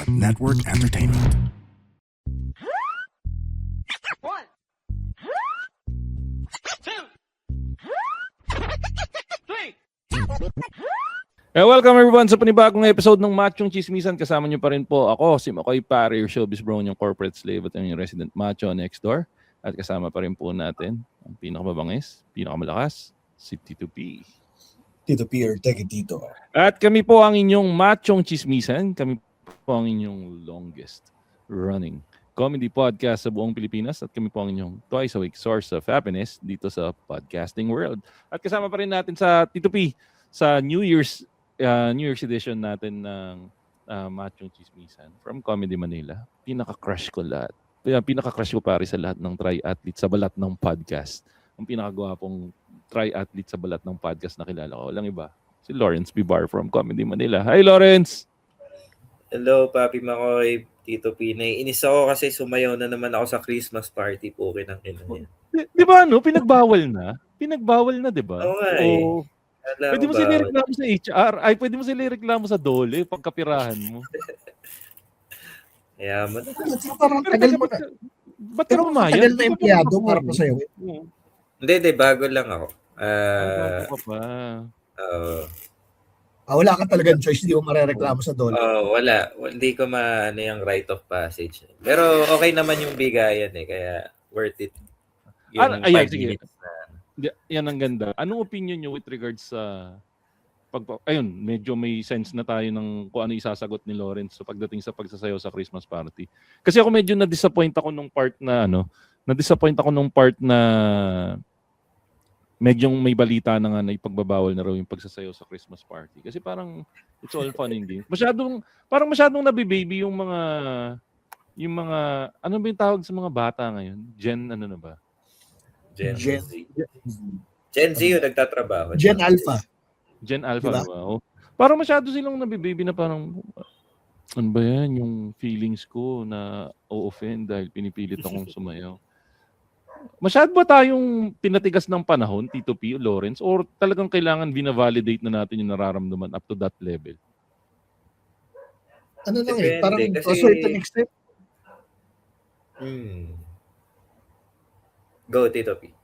Network Entertainment. One, two, three. Welcome everyone sa panibagong episode ng Machong Chismisan. Kasama niyo pa rin po ako, si Makoy Pare, your showbiz bro, yung corporate slave at yung resident macho next door. At kasama pa rin po natin ang pinakamabangis, pinakamalakas, si Tito P. Tito P or Teke Tito. At kami po ang inyong Machong Chismisan. Kami po ang inyong longest running comedy podcast sa buong Pilipinas. At kami po ang inyong twice a week source of happiness dito sa podcasting world. At kasama pa rin natin sa Tito P sa New Year's edition natin ng Machong Chismisan from Comedy Manila. Pinaka-crush ko lahat. Pinaka-crush ko pare sa lahat ng tri-athlete sa balat ng podcast. Ang pinakagwapong tri-athlete sa balat ng podcast na kilala ko. Walang iba. Si Lawrence Bibar from Comedy Manila. Hi, Lawrence! Hello, Papi Makoy, Tito P. Naiinis ako kasi sumayaw na naman ako sa Christmas party po ng ina niya. Di ba Pinagbawal na? Pinag-bawal na, di ba? Oo nga eh. Pwede mo sila reklamo sa HR. Ay, pwede mo sila reklamo sa DOLE pagkapirahan mo. Yaman. Parang tagal mo na. Ba't ka Pero pumayag? tagal na empleyado para pa sa'yo. Hindi, bago lang ako. Bago ka pa. Wala ka talagang choice, di mo marereklamo sa dole. Wala. Hindi ko maano yung rite of passage. Pero okay naman yung bigayan eh, kaya worth it. Yung Ayan, 5 sige. minutes na. Yan ang ganda. Anong opinion nyo with regards sa ayun, medyo may sense na tayo ng kung ano isasagot ni Lawrence so pagdating sa pagsasayaw sa Christmas party. Kasi ako medyo na-disappoint ako nung part na medyo may balita na nga na ipagbabawal na raw yung pagsasayaw sa Christmas party. Kasi parang it's all fun and games. Masyadong nabibaby yung mga ano ba yung tawag sa mga bata ngayon? Gen Gen Z yung nagtatrabaho. Gen Alpha. Gen Alpha, diba? ba? Oh. Parang masyado silang nabibaby na parang, ano ba yan, yung feelings ko na o-offend dahil pinipilit akong sumayaw. Masyado ba tayong pinatigas ng panahon, Tito P, Lawrence, or talagang kailangan bina-validate na natin yung nararamdaman up to that level? Ano lang Depende, parang kasi to a certain extent. Go, Tito P.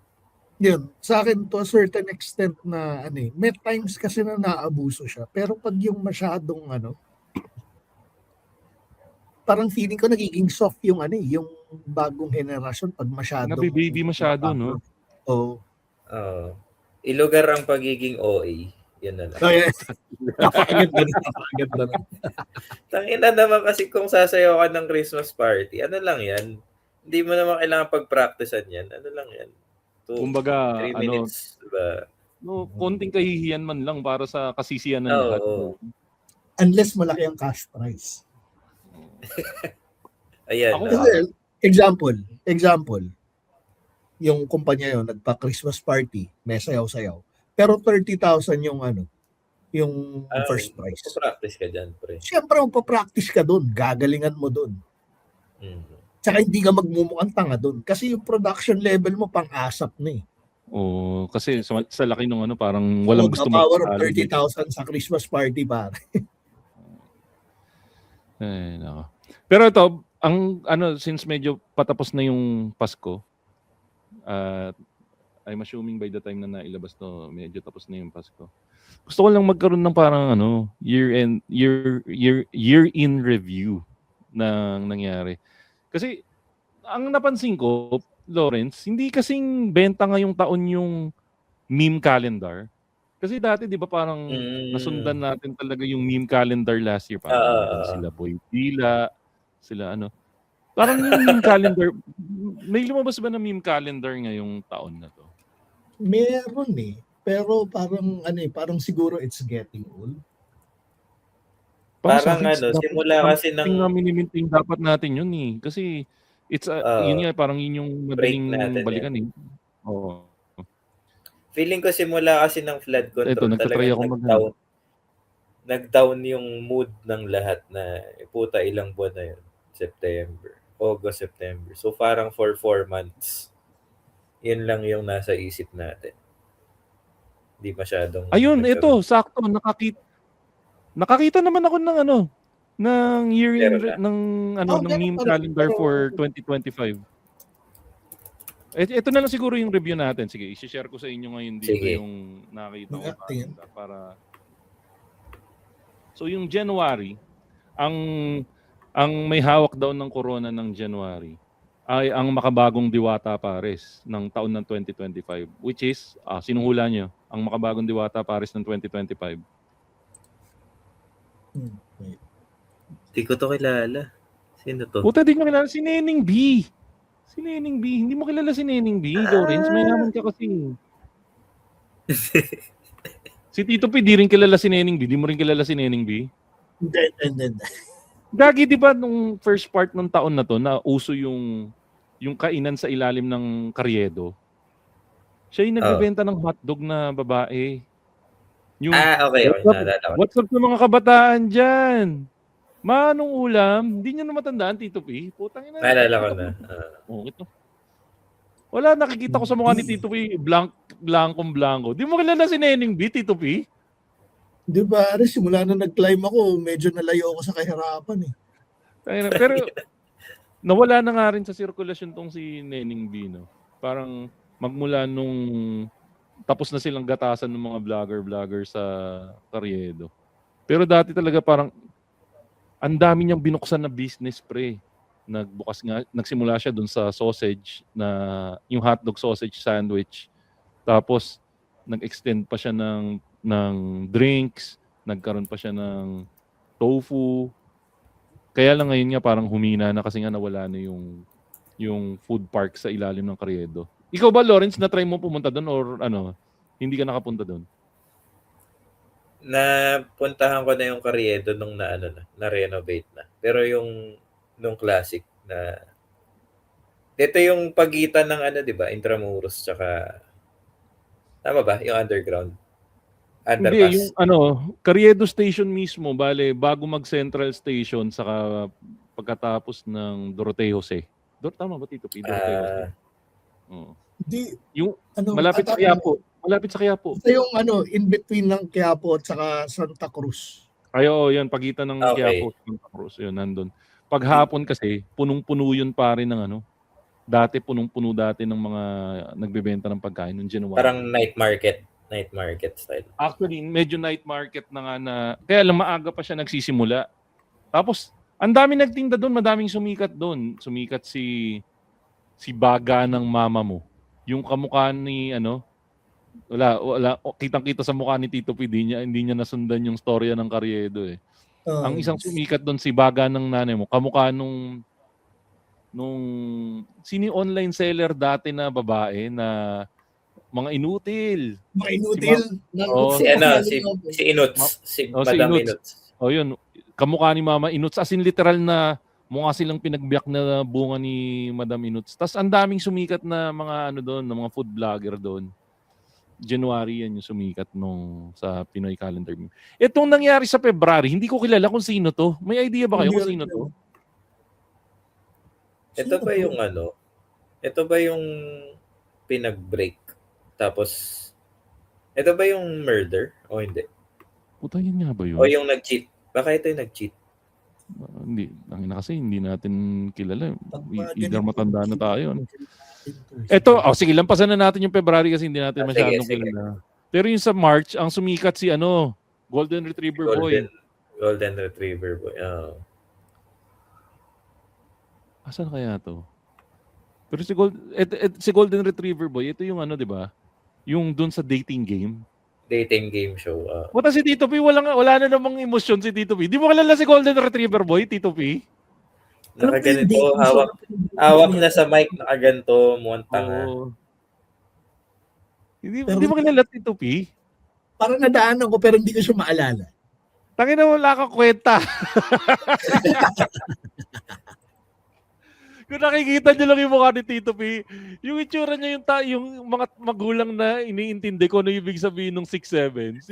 Yun, sa akin to a certain extent na may times kasi na naabuso siya. Pero pag yung masyadong parang feeling ko nagiging soft yung yung bagong henerasyon pag masyadong Nabibaby masyado, no? Oo. Ilugar ang pagiging OA. Yan na lang. Oh, yeah. Napakaganda na. Tangina naman kasi kung sasayaw ka ng Christmas party, ano lang yan? Hindi mo naman kailangan pag-practicean yan. Ano lang yan? Kumbaga, 3 minutes, diba? Konting kahihiyan man lang para sa kasisiyan ng lahat. Unless malaki ang cash prize. Ayan. Example. Yung kumpanya yun, nagpa-Christmas party, may sayaw-sayaw. Pero 30,000 yung first prize. Practice ka dyan, pre. Siyempre, magpa-practice ka doon. Gagalingan mo doon. Tsaka hindi ka magmumukhang tanga doon. Kasi yung production level mo pang-asap na eh. Oo, kasi sa laki nung parang walang gusto mo. Power of mag-validate. 30,000 sa Christmas party, pare. Ay, nako. Pero ito, since medyo patapos na yung Pasko, I'm assuming by the time na nailabas to, medyo tapos na yung Pasko. Gusto ko lang magkaroon ng parang year-in review ng nangyari. Kasi ang napansin ko, Lawrence, hindi kasing benta ngayong taon yung meme calendar. Kasi dati, di ba parang nasundan natin talaga yung meme calendar last year. Parang sila Boy Dila, sila Parang yung meme calendar, may lumabas ba na meme calendar ngayong taon na to? Meron eh. Pero parang siguro it's getting old. Parang simula kasi ng miniminting dapat natin yun eh. Kasi it's yun nga, parang yun yung madaling balikan eh. Oo. Feeling ko simula kasi ng flood control talagang nag-down yung mood ng lahat na puta ilang buwan na yun. August, September. So parang for 4 months, yun lang yung nasa isip natin. Hindi masyadong... Ayun, ito, sakto. Nakakita naman ako ng ng year in, Meron na. ng ano ng Meron meme pa rin. calendar Pero- for 2025. Ito na lang siguro yung review natin. Sige, i-share ko sa inyo ngayon dito Sige. yung nakita ko Tingin. calendar para. So yung January, ang may hawak daw ng corona ng January ay ang makabagong Diwata Pares ng taon ng 2025, which is sinuhula nyo ang makabagong Diwata Pares ng 2025. Wait. Hindi ko to kilala. Sino to? Puta, di nyo kilala si Neneng B. Si Neneng B. Hindi mo kilala si Neneng B, Lawrence. Mayaman ka kasi. Si Tito P, di rin kilala si Neneng B. Di mo rin kilala si Neneng B. Hindi. Gagi, di ba, nung first part ng taon na to, na uso yung kainan sa ilalim ng karyedo, siya yung nagbebenta ng hotdog na babae. Yung, Okay. Naalala ko. what's up sa mga kabataan dyan? Manong ulam? Hindi nyo na matandaan, Tito P. Putang ina. Naalala ko na. Ito. Wala, nakikita ko sa mukha ni Tito P, blanco. Di mo kilala si Neneng B, Tito P? Di ba, simula na nag-climb ako, medyo nalayo ako sa kahirapan eh. Pero nawala na nga rin sa sirkulasyon tong si Neneng B, no? Parang magmula nung tapos na silang gatasan ng mga vlogger sa Carriedo. Pero dati talaga parang ang dami niyang binuksan na business, pre. Nagsimula siya dun sa sausage, na yung hotdog sausage sandwich. Tapos nag-extend pa siya ng drinks, nagkaroon pa siya ng tofu. Kaya lang ngayon nga parang humina na kasi nga nawala na yung food park sa ilalim ng Carriedo. Ikaw ba, Lawrence, na-try mo pumunta doon or hindi ka nakapunta doon? Napuntahan ko na yung Carriedo nung na-renovate na. Pero nung classic na ito yung pagitan ng di ba, Intramuros tsaka tama ba? Yung underground. Underpass. Hindi, yung Carriedo Station mismo, bale, bago mag-Central Station, saka pagkatapos ng Doroteo Jose. Tama ba, Tito P? Doroteo Jose. Hindi, Yung malapit sa Quiapo. Malapit sa Quiapo. Ito yung in between ng Quiapo at saka Santa Cruz. Ay, yan, pagitan ng Quiapo at Santa Cruz. Yun, nandun. Paghapon kasi, punong-puno yun pa rin ng dati punong-puno dati ng mga nagbebenta ng pagkain ng January. Parang night market style. Actually, medyo night market na nga na, kaya lang maaga pa siya nagsisimula. Tapos, ang dami nagtinda doon, madaming sumikat doon. Sumikat si Baga ng mama mo. Yung kamukha ni, wala, kitang-kita sa mukha ni Tito P, hindi niya nasundan yung storya ng Carriedo eh. Ang isang sumikat doon, si Baga ng nanay mo, kamukha nung sino yung online seller dati na babae na mga inutil. Mga inutil. Si Inuts. Si Madam Inuts. Yun. Kamukha ni Mama Inuts. As in literal na mukha silang pinagbiyak na bunga ni Madam Inuts. Tapos ang daming sumikat na mga doon, na mga food vlogger doon. January yan yung sumikat sa Pinoy Calendar. Itong nangyari sa February, hindi ko kilala kung sino to. May idea ba kayo kung sino to? Ito ba yung pinag-break? Tapos, ito ba yung murder? O hindi? Puta, yun nga ba yun? O yung nag-cheat? Baka ito yung nag-cheat? Hindi. Kasi hindi natin kilala. Either matanda na tayo. Ito, sige, lampasan na natin yung February kasi hindi natin masyadong kilala. Pero yung sa March, ang sumikat si Golden Retriever Boy. Golden Retriever Boy. Asan kaya to? Pero si Golden Retriever Boy, ito yung di ba? Yung dun sa dating game. Dating game show. Puta si Tito P, wala na namang emosyon si Tito P. Di mo kilala si Golden Retriever Boy, Tito P? Nakaganito, hawak na sa mic, nakaganto, mukhang tanga. Hindi mo kilala Tito P? Parang nadaanan ko pero hindi ko siya maalala. Tangin na wala kang kwenta. Kung nakikita niyo lang yung mukha ni Tito P, yung itsura niya yung mga magulang na iniintindi ko ano ibig sabihin ng 6'7". 6'7".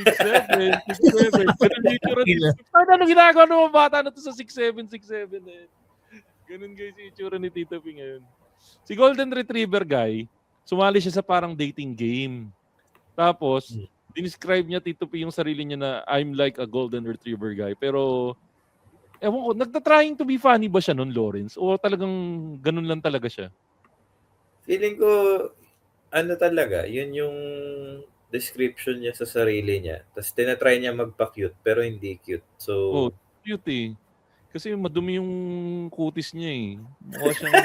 Ganun yung itsura ni Tito P. Ano ginagawa ng mga bata na to sa 6'7", 6'7" eh. Ganun guys yung itsura ni Tito P ngayon. Si Golden Retriever guy, sumali siya sa parang dating game. Tapos, dinescribe niya Tito P yung sarili niya na I'm like a Golden Retriever guy. Pero, Ewan ko, nagta-trying to be funny ba siya nun, Lawrence? O talagang ganun lang talaga siya? Feeling ko, ano talaga, yun yung description niya sa sarili niya. Tapos tinatry niya magpa-cute, pero hindi cute. So, cute eh. Kasi madumi yung kutis niya eh. Mukha siyang...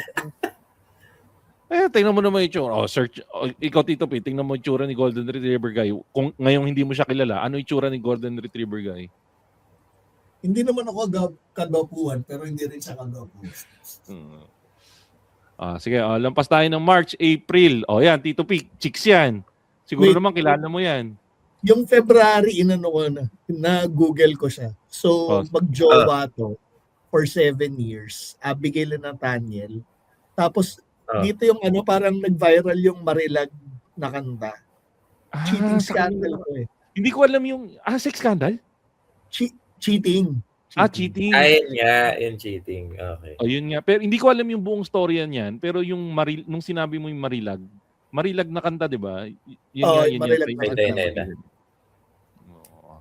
tingnan mo naman yung itsura. Search. Ikaw, Tito P, tingnan mo yung itsura ni Golden Retriever Guy. Kung ngayong hindi mo siya kilala, ano yung itsura ni Golden Retriever Guy? Hindi naman ako kagapuan, pero hindi rin siya kagapuan. Sige, lampas tayo ng March, April. Yan, Tito P, chicks yan. Siguro naman kilala mo yan. Yung February, inano ko na-google ko siya. So, mag-jowa to for 7 years. Abigail and Nathaniel. Tapos, dito yung parang nag-viral yung Marilag na kanta. Cheating scandal ko eh. Hindi ko alam yung, sex scandal? Cheating. Cheating. Ayun nga, yung cheating. Okay. Yun nga. Pero hindi ko alam yung buong storya niyan. Pero yung nung sinabi mo yung Marilag na kanta, di ba? Yun Marilag na kanta.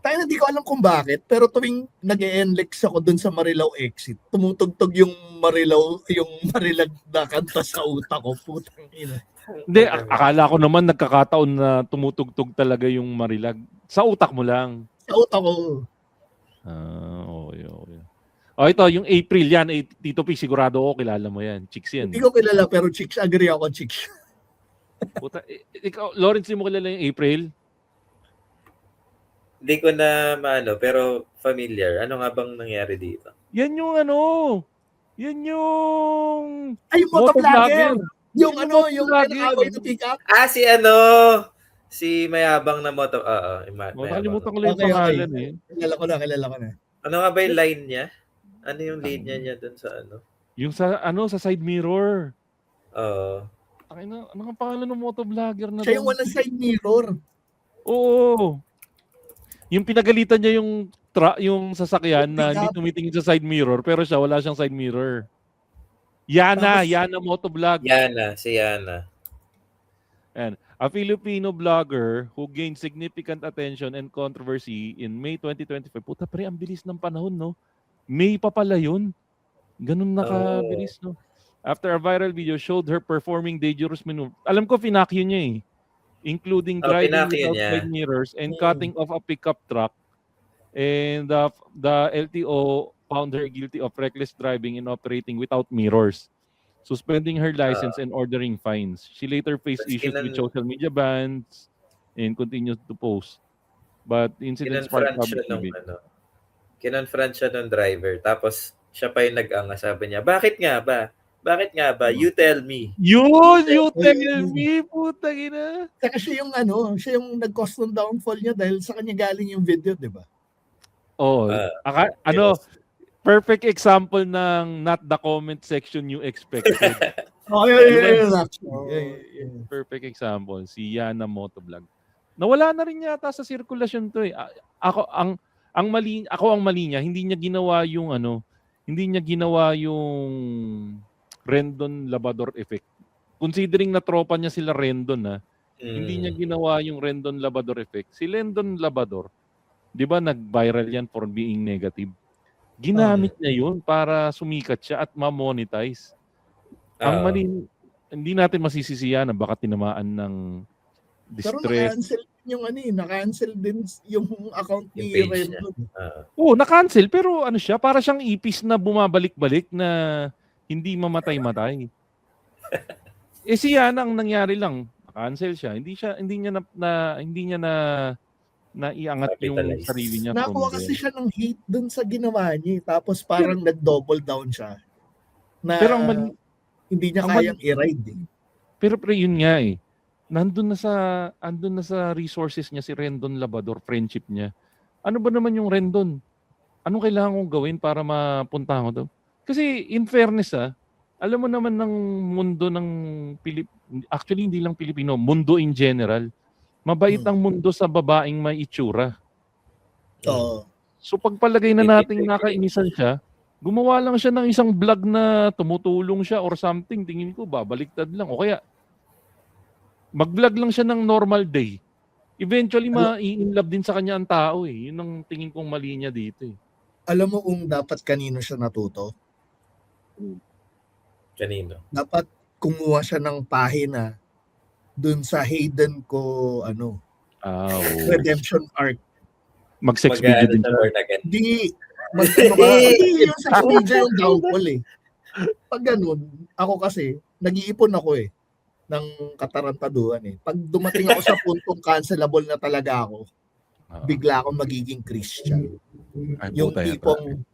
Tayo hindi ko alam kung bakit, pero tuwing nag-e-enlex ako dun sa Marilao exit, tumutugtog yung Marilag na kanta sa utak ko. Putang ina. Hindi, akala ko naman nagkakataon na tumutugtog talaga yung Marilag. Sa utak mo lang. Sa utak ko. Okay. Ito, yung April yan. Tito P, sigurado ako kilala mo yan. Chicks yan. Hindi ko kilala, pero chicks. Agree ako, chicks. Puta, ikaw, Lawrence, hindi mo kilala yung April? Hindi ko na pero familiar. Ano nga bang nangyari dito? Yan yung Yan yung... Ay, yung motovlogger! Yung pinakaway na pick up? Si mayabang na moto. Nakalimutan ko lang yung pangalan eh. Kilala ko na. Ano nga ba yung line niya? Ano yung lead niya dun sa ano? Yung sa side mirror. Ano nga pangalan ng motovlogger na siya yung walang side mirror. Oo. Yung pinagalitan niya yung sasakyan na hindi tumitingin sa side mirror pero siya wala siyang side mirror. Yana motovlog. Si Yana. And a Filipino blogger who gained significant attention and controversy in May 2025. Puta pre, ang bilis ng panahon, no? May pa pala yun. Ganun nakabilis, no? After a viral video showed her performing dangerous maneuver. Alam ko, finakyo niya eh. Including driving without side mirrors and cutting off a pickup truck. And the LTO found her guilty of reckless driving and operating without mirrors, suspending her license and ordering fines. She later faced issues with social media bans and continued to post. But the incident sparked public debate. Kinonfront siya ng driver. Tapos siya pa yung nag-anga. Sabi niya, bakit nga ba? You tell me. You tell me, putang ina. Saka siya yung nag-cause ng downfall niya dahil sa kanya galing yung video, di ba? Perfect example ng not the comment section you expected. Perfect example, si Yana Motovlog. Nawala na rin yata sa sirkulasyon to eh. Ako ang mali niya, hindi niya ginawa yung Rendon Labrador effect. Considering na tropa niya sila Rendon hindi niya ginawa yung Rendon Labrador effect. Si Rendon Labrador, 'di ba nag-viral yan for being negative. Ginamit niya yun para sumikat siya at ma-monetize. Ang mali, hindi natin masisisiyan na baka tinamaan ng distress. Pero na-cancel din yung account ni Rendon. Na-cancel pero siya, para siyang ipis na bumabalik-balik na hindi mamatay-matay. Si Yana ang nangyari lang, na-cancel siya. Hindi niya na iangat yung sarili niya. Nakuha kasi siya ng hate dun sa ginawa niya. Tapos parang nag-double down siya. Pero hindi niya kayang i-ride eh. Pero yun nga eh. Andun na sa resources niya si Rendon Labrador, friendship niya. Ano ba naman yung Rendon? Anong kailangan kong gawin para mapunta ko doon? Kasi in fairness alam mo naman ng mundo ng actually hindi lang Pilipino, mundo in general. Mabait ang mundo sa babaeng may itsura. So pagpalagay na nating nakainisan siya, gumawa lang siya ng isang vlog na tumutulong siya or something, tingin ko babaliktad lang. O kaya mag-vlog lang siya ng normal day. Eventually ma-in-love din sa kanya ang tao eh. Yun ang tingin kong mali niya dito eh. Alam mo kung dapat kanino siya natuto? Kanino? Dapat kumuha siya ng pahina dun sa Hayden ko, redemption arc. Mag-sex video din siya. Di, mag-ano ka, yung sex video yung downfall eh. Pag ganun, ako kasi, nag-iipon ako ng katarantaduhan eh. Pag dumating ako sa puntong cancelable na talaga ako, bigla akong magiging Christian. Yung tipong,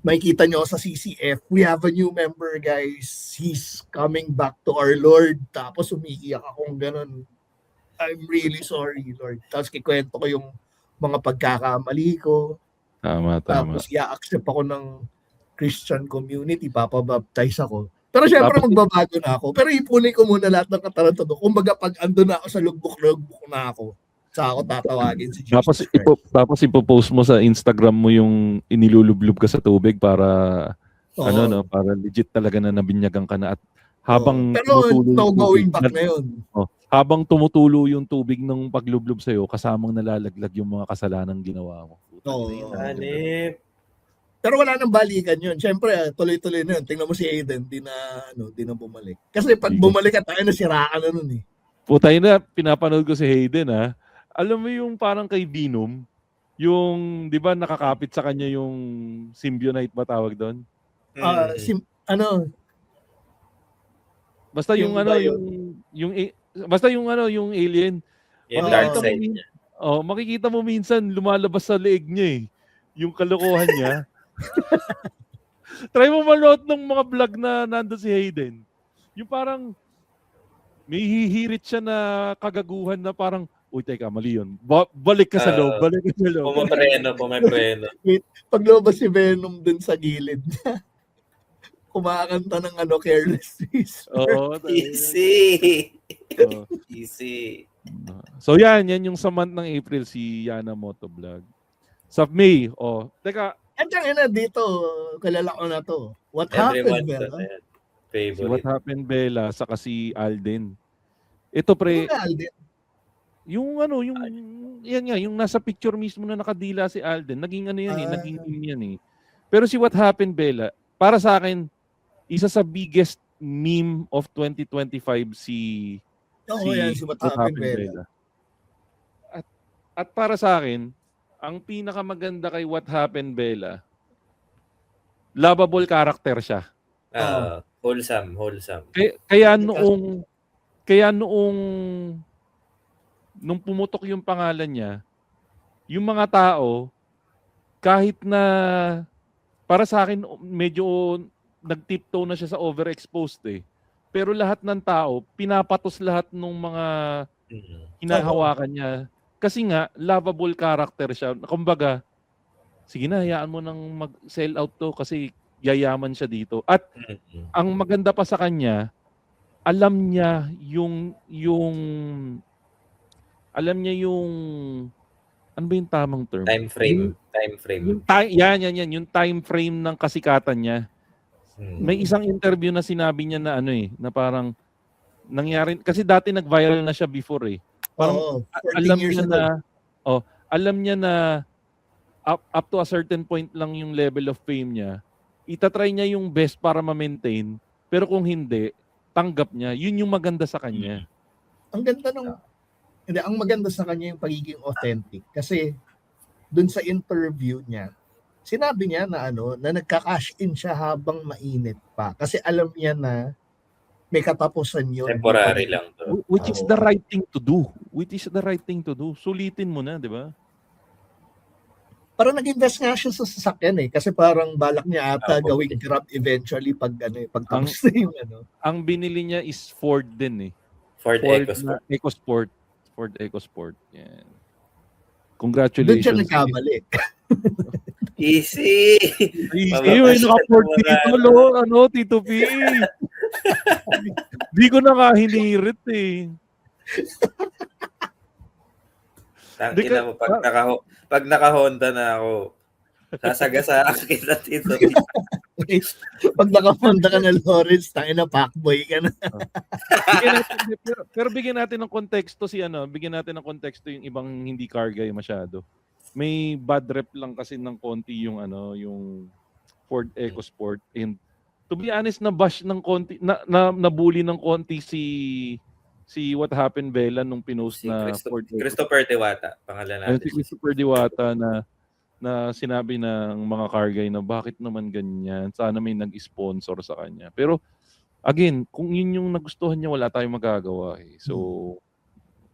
makikita nyo sa CCF, we have a new member guys, he's coming back to our Lord. Tapos umiiyak akong ganun. I'm really sorry, Lord. Tapos kikwento ko yung mga pagkakamali ko. Tama. Tapos i-accept ako ng Christian community, papabaptize ako. Pero syempre magbabago na ako. Pero ipunin ko muna lahat ng katarantado. Kumbaga pag andun na ako sa lugbok na ako, sa ako tatawagin si Jesus Christ. Tapos ipopost mo sa Instagram mo yung inilulublub ka sa tubig para para legit talaga na nabinyagan ka na at habang pero no going back na yun. Habang tumutulo yung tubig ng paglublob sa iyo, kasamang nalalaglag yung mga kasalanang ginawa mo. Pero wala nang balikan yun. Siyempre, tuloy-tuloy na yun. Tingnan mo si Aiden, di na bumalik. Kasi pag bumalik ka tayo, nasiraan na nun eh. Putay na, pinapanood ko si Hayden ha. Alam mo yung parang kay Venom, yung, di ba, nakakapit sa kanya yung symbionite ba tawag doon? Basta yung yung alien. Yung dark side niya. Makikita mo minsan lumalabas sa leeg niya yung kalokohan niya. Try mo manood ng mga vlog na nandun si Hayden. Yung parang may hihirit siya na kagaguhan na parang, uy, teka, mali yun. Balik ka sa loob. Pumapreno. Pag lumabas si Venom dun sa gilid niya, kumakanta ng Careless Whisper. Easy. Easy. So yan yung sa month ng April, si Yana Motovlog. Sa May, teka. Dito, kalala ko na to. What Happened, Bella? Favorite. Si What Happened, Bella, saka si Alden. Ito pre, Alden? yung nasa picture mismo na nakadila si Alden, naging naging meme yan Pero si What Happened, Bella, para sa akin, isa sa biggest meme of 2025 si What Happened, Bella. At para sa akin, ang pinakamaganda kay What Happened, Bella, lovable character siya. Wholesome. Kaya noong nung pumutok yung pangalan niya, yung mga tao, kahit na para sa akin medyo nag-tiptoe na siya sa overexposed pero lahat ng tao, pinapatos lahat ng mga hinahawakan niya. Kasi nga, lovable character siya. Kumbaga, sige na, hayaan mo nang mag-sell out to kasi yayaman siya dito. At ang maganda pa sa kanya, alam niya yung ano ba yung tamang term? Time frame. Yung time frame ng kasikatan niya. May isang interview na sinabi niya na na parang nangyari kasi dati nag-viral na siya before Parang alam niya na up to a certain point lang yung level of fame niya. Itatry niya yung best para ma-maintain, pero kung hindi, tanggap niya. Yun yung maganda sa kanya. Ang maganda sa kanya yung pagiging authentic. Kasi dun sa interview niya, sinabi niya na na nagka-cash in siya habang mainit pa. Kasi alam niya na may katapusan yun. Temporary lang to. Which is the right thing to do. Sulitin mo na, di ba? Parang nag-invest nga siya sa sasakyan kasi parang balak niya ata gawing Grab eventually pag tapos na yung Ang binili niya is Ford din Ford EcoSport. Ford EcoSport. Yan. Congratulations. Doon siya nagkamali. Easy. Naka-Ford dito, Tito P. Di ko na hinirit Tangina mo, pag naka-Honda na ako, sasagasa kita dito. Pag naka-Honda ka na, Lawrence, tangina packboy ka na. Pero bigyan natin ng konteksto bigyan natin ng konteksto yung ibang hindi car guy masyado. may bad rep lang kasi ng konti yung yung Ford EcoSport, and to be honest, na-bash ng konti, nabully ng konti si What Happened Bella nung pinost Si na Ford EcoSport. Christopher Diwata, pangalan natin. Si Christopher Diwata na sinabi ng mga car guy na bakit naman ganyan, sana may nag-sponsor sa kanya. Pero again, kung yun yung nagustuhan niya, wala tayong magagawa eh. So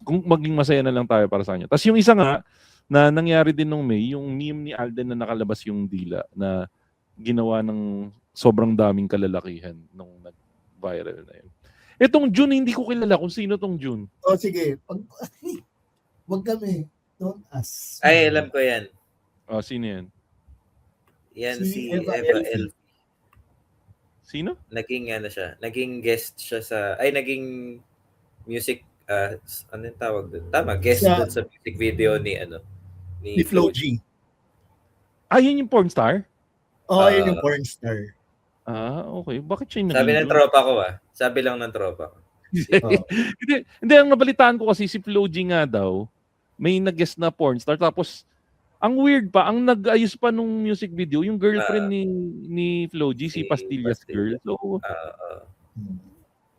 kung maging masaya na lang tayo para sa kanya. Tapos yung isa nga na nangyari din nung May, yung meme ni Alden na nakalabas yung dila na ginawa ng sobrang daming kalalakihan nung nag-viral na yun. Etong June, hindi ko kilala kung sino tong June. O sige, wag kami. Don't ask. Ay, alam ko yan. Oh, sino yan? Yan si Eva Eva Elfie. Elfie. Sino? Naging guest siya naging music, ano yung tawag doon? Tama, guest doon sa music video ni Flo G. Yun yung porn star? Yun yung porn star. Okay. Bakit siya yung Sabi ng tropa ko Sabi lang ng tropa ko. Hindi, ang nabalitaan ko kasi si Flo G nga daw, may nag-guest na porn star, tapos ang weird pa, ang nag-ayos pa nung music video, yung girlfriend ni Flo G, si Pastillas girl. So,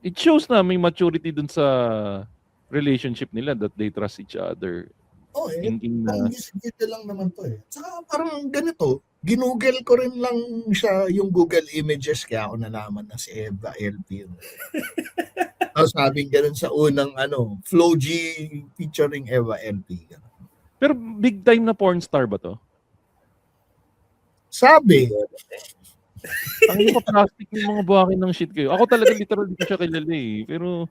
it shows na may maturity dun sa relationship nila, that they trust each other. Thinking na music lang naman to eh. Saka parang ganito, ginugel ko rin lang siya yung Google Images, kaya ako nalaman na si Eva Elfie. Tapos sabing ganun sa unang Flo G featuring Eva Elfie. Pero big time na porn star ba to? Sabi. Ang plastic yung mga buhakin ng shit kayo. Ako talaga literal di ko siya kilala eh. Pero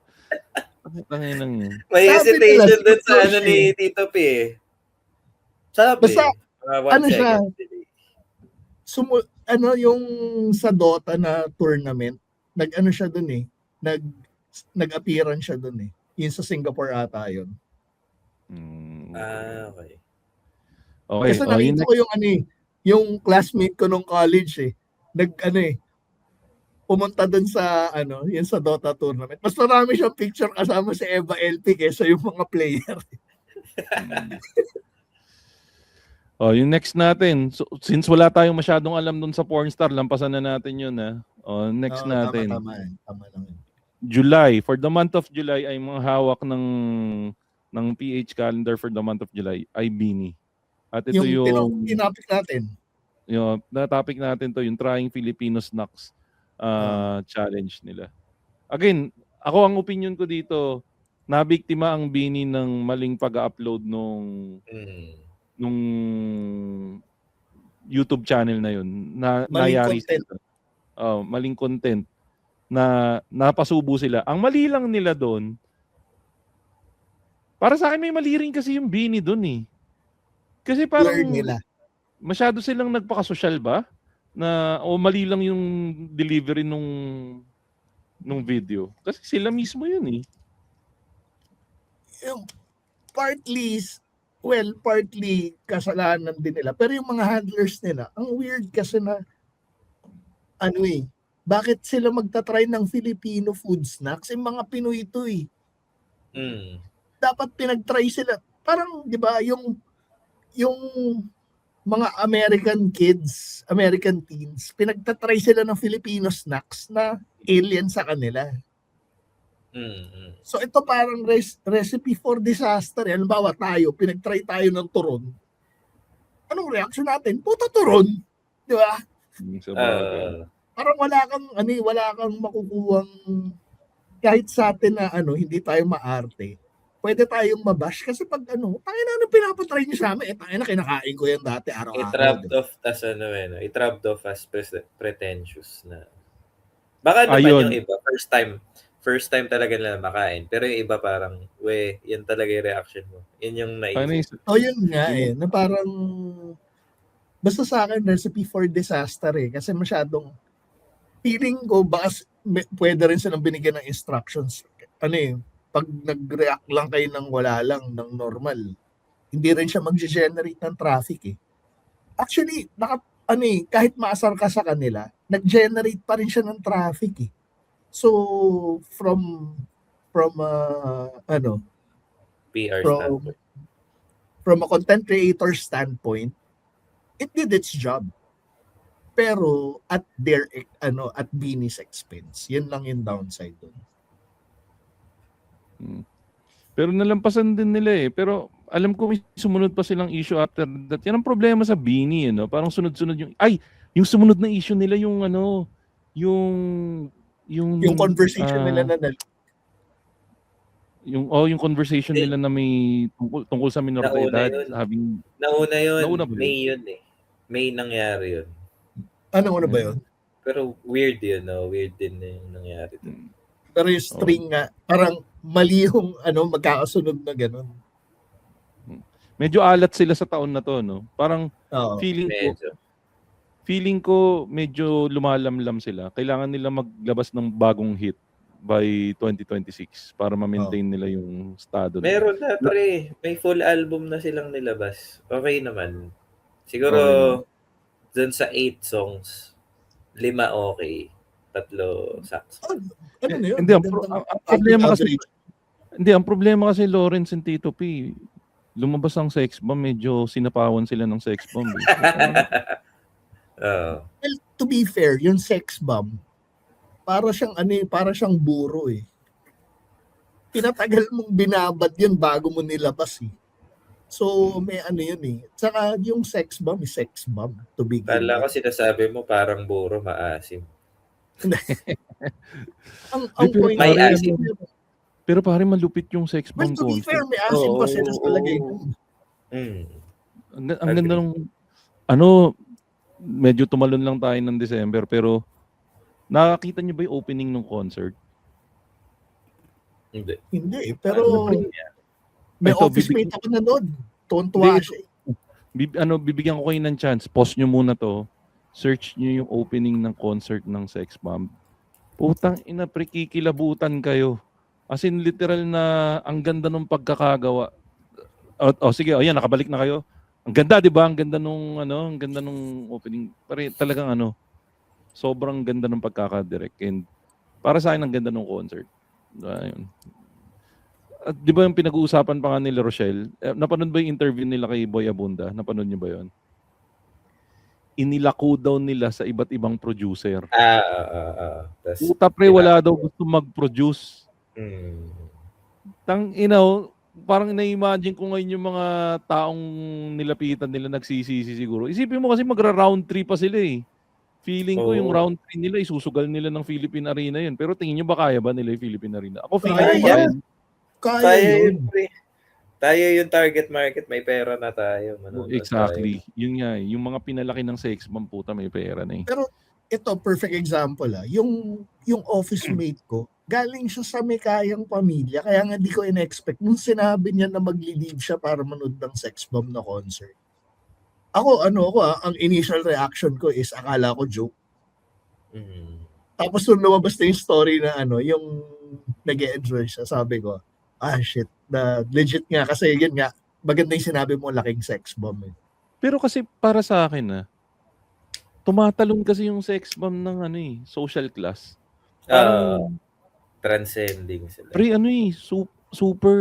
may hesitation dun sa ni Tito P eh. Sabi. Basta, siya? Yung sa Dota na tournament, siya dun eh. Nag-appearance siya dun eh. Yung sa Singapore ata yun. Okay. Kasi nakita ko yung classmate ko nung college eh. Pumunta dun sa yun sa Dota tournament. Mas marami siyang picture kasama si Eva Elfie kaysa yung mga player. Yung next natin. So, since wala tayong masyadong alam dun sa porn star, lampasan na natin yun next natin. Tama lang. July. For the month of July ay mga hawak ng PH calendar for the month of July ay Bini. At ito yung tinapik natin. Yung na-topic natin to, yung Trying Filipino Snacks challenge nila. Again, ako ang opinion ko dito, nabiktima ang Bini ng maling pag-upload nung YouTube channel na yun. Nayari sila. Maling content na napasubo sila. Ang mali lang nila doon, para sa akin may mali rin kasi yung Bini doon eh. Kasi parang masyado silang nagpaka-social ba? Mali lang yung delivery nung video. Kasi sila mismo yun eh. Partly kasalanan din nila. Pero yung mga handlers nila, ang weird kasi na bakit sila magta-try ng Filipino food snacks? Yung mga Pinoy ito eh. Dapat pinag-try sila. Parang, di ba, yung mga American teens, pinagta-try sila ng Filipino snacks na alien sa kanila. So ito parang recipe for disaster. Halimbawa pinag-try tayo ng turon. Anong reaction natin? Puta turon. Di ba? Parang wala kang makukuhang, kahit sa atin na hindi tayo maarte. Pwede tayong mabash kasi pag pinapatry niyo sa amin, kinakain ko yan dati araw-araw. It-rubbed off as pretentious na. Baka naman yung iba, first time talaga nila makain. Pero yung iba parang, yan talaga yung reaction mo. Yun yung naisip. Yun nga eh. Na parang, basta sa akin, recipe for disaster eh. Kasi masyadong, feeling ko, baka pwede rin silang binigyan ng instructions. Pag nag-react lang kayo ng wala lang, ng normal, hindi rin siya mag-generate ng traffic eh. Actually, kahit maasar ka sa kanila, nag-generate pa rin siya ng traffic eh. So, from PR standpoint. from a content creator standpoint, it did its job. Pero at at Beanie's expense. Yan lang yung downside doon. Pero nalampasan din nila eh. Pero alam ko may sumunod pa silang issue after that. Yan ang problema sa Beanie, Parang sunod-sunod yung sumunod na issue nila yung yung conversation nila na yung conversation nila na may tungkol sa minoridad. Nauna yun. May yun eh. May nangyari yun. Ano ba yun? Pero weird yun, Weird din yung nangyari dun. Pero yung string nga, parang mali yung magkakasunod na gano'n. Medyo alat sila sa taon na to, Parang feeling ko medyo lumalamlam sila. Kailangan nila maglabas ng bagong hit by 2026 para ma-maintain nila yung estado. Meron na, pre. May full album na silang nilabas. Okay naman. Siguro, dun sa 8 songs, 5 okay. 3 sucks. Ano yun? Ang problema kasi Lawrence and Tito P, lumabas ang sex bomb, medyo sinapawan sila ng sex bomb. Well, to be fair, yung sex bomb, para siyang buro eh. Pinatagal mong binabad yun bago mo nilabas eh. So, may yun eh. Tsaka yung sex bomb is sex bomb to begin. Kala ko sinasabi mo parang buro maasim. ang point may asim. Pero pare malupit yung sex bomb to be fair, may asim pa sila sa lagay. Ang ganda ng medyo tumalon lang tayo ng December pero nakakita niyo ba yung opening ng concert? Hindi. Pero may office mate ako na doon. Tuwan-tuwa siya. Bibigyan ko kayo ng chance. Pause nyo muna to. Search nyo yung opening ng concert ng Sex Bomb. Putang ina, kikilabutan kayo. As in, literal na ang ganda nung pagkakagawa. Sige, ayan, nakabalik na kayo. Ang ganda, di ba? Ang ganda nung opening. Talagang sobrang ganda ng pagkakadirect. And para sa akin, ang ganda nung concert. Ayun. At di ba yung pinag-uusapan pa nga nila Rochelle? Napanood ba yung interview nila kay Boy Abunda? Napanood niyo ba yun? Inilako daw nila sa iba't ibang producer. Puta pre, wala daw gusto mag-produce. Parang na-imagine ko ngayon yung mga taong nilapitan nila nagsisisi siguro. Isipin mo kasi magra-round 3 pa sila eh. Feeling ko yung round 3 nila isusugal nila ng Philippine Arena yun. Pero tingin nyo ba kaya ba nila yung Philippine Arena? Ako feeling ko pa rin. Kaya yun, pre. Tayo yung target market, may pera na tayo. Exactly. Tayo. Yun nga, yung mga pinalaki ng sex bomb, puta, may pera na eh. Pero ito, perfect example yung office mate ko, galing siya sa may kayang pamilya, kaya nga di ko in-expect nung sinabi niya na magli-leave siya para manood ng sex bomb na concert. Ako, ang initial reaction ko is akala ko joke. Tapos nung lumabas na yung story na yung nag-e-enjoy siya, sabi ko, shit, legit nga kasi yun nga, maganda yung sinabi mo, laking sex bomb eh. Pero kasi para sa akin tumatalon kasi yung sex bomb ng social class. Transcending sila. Pre, super,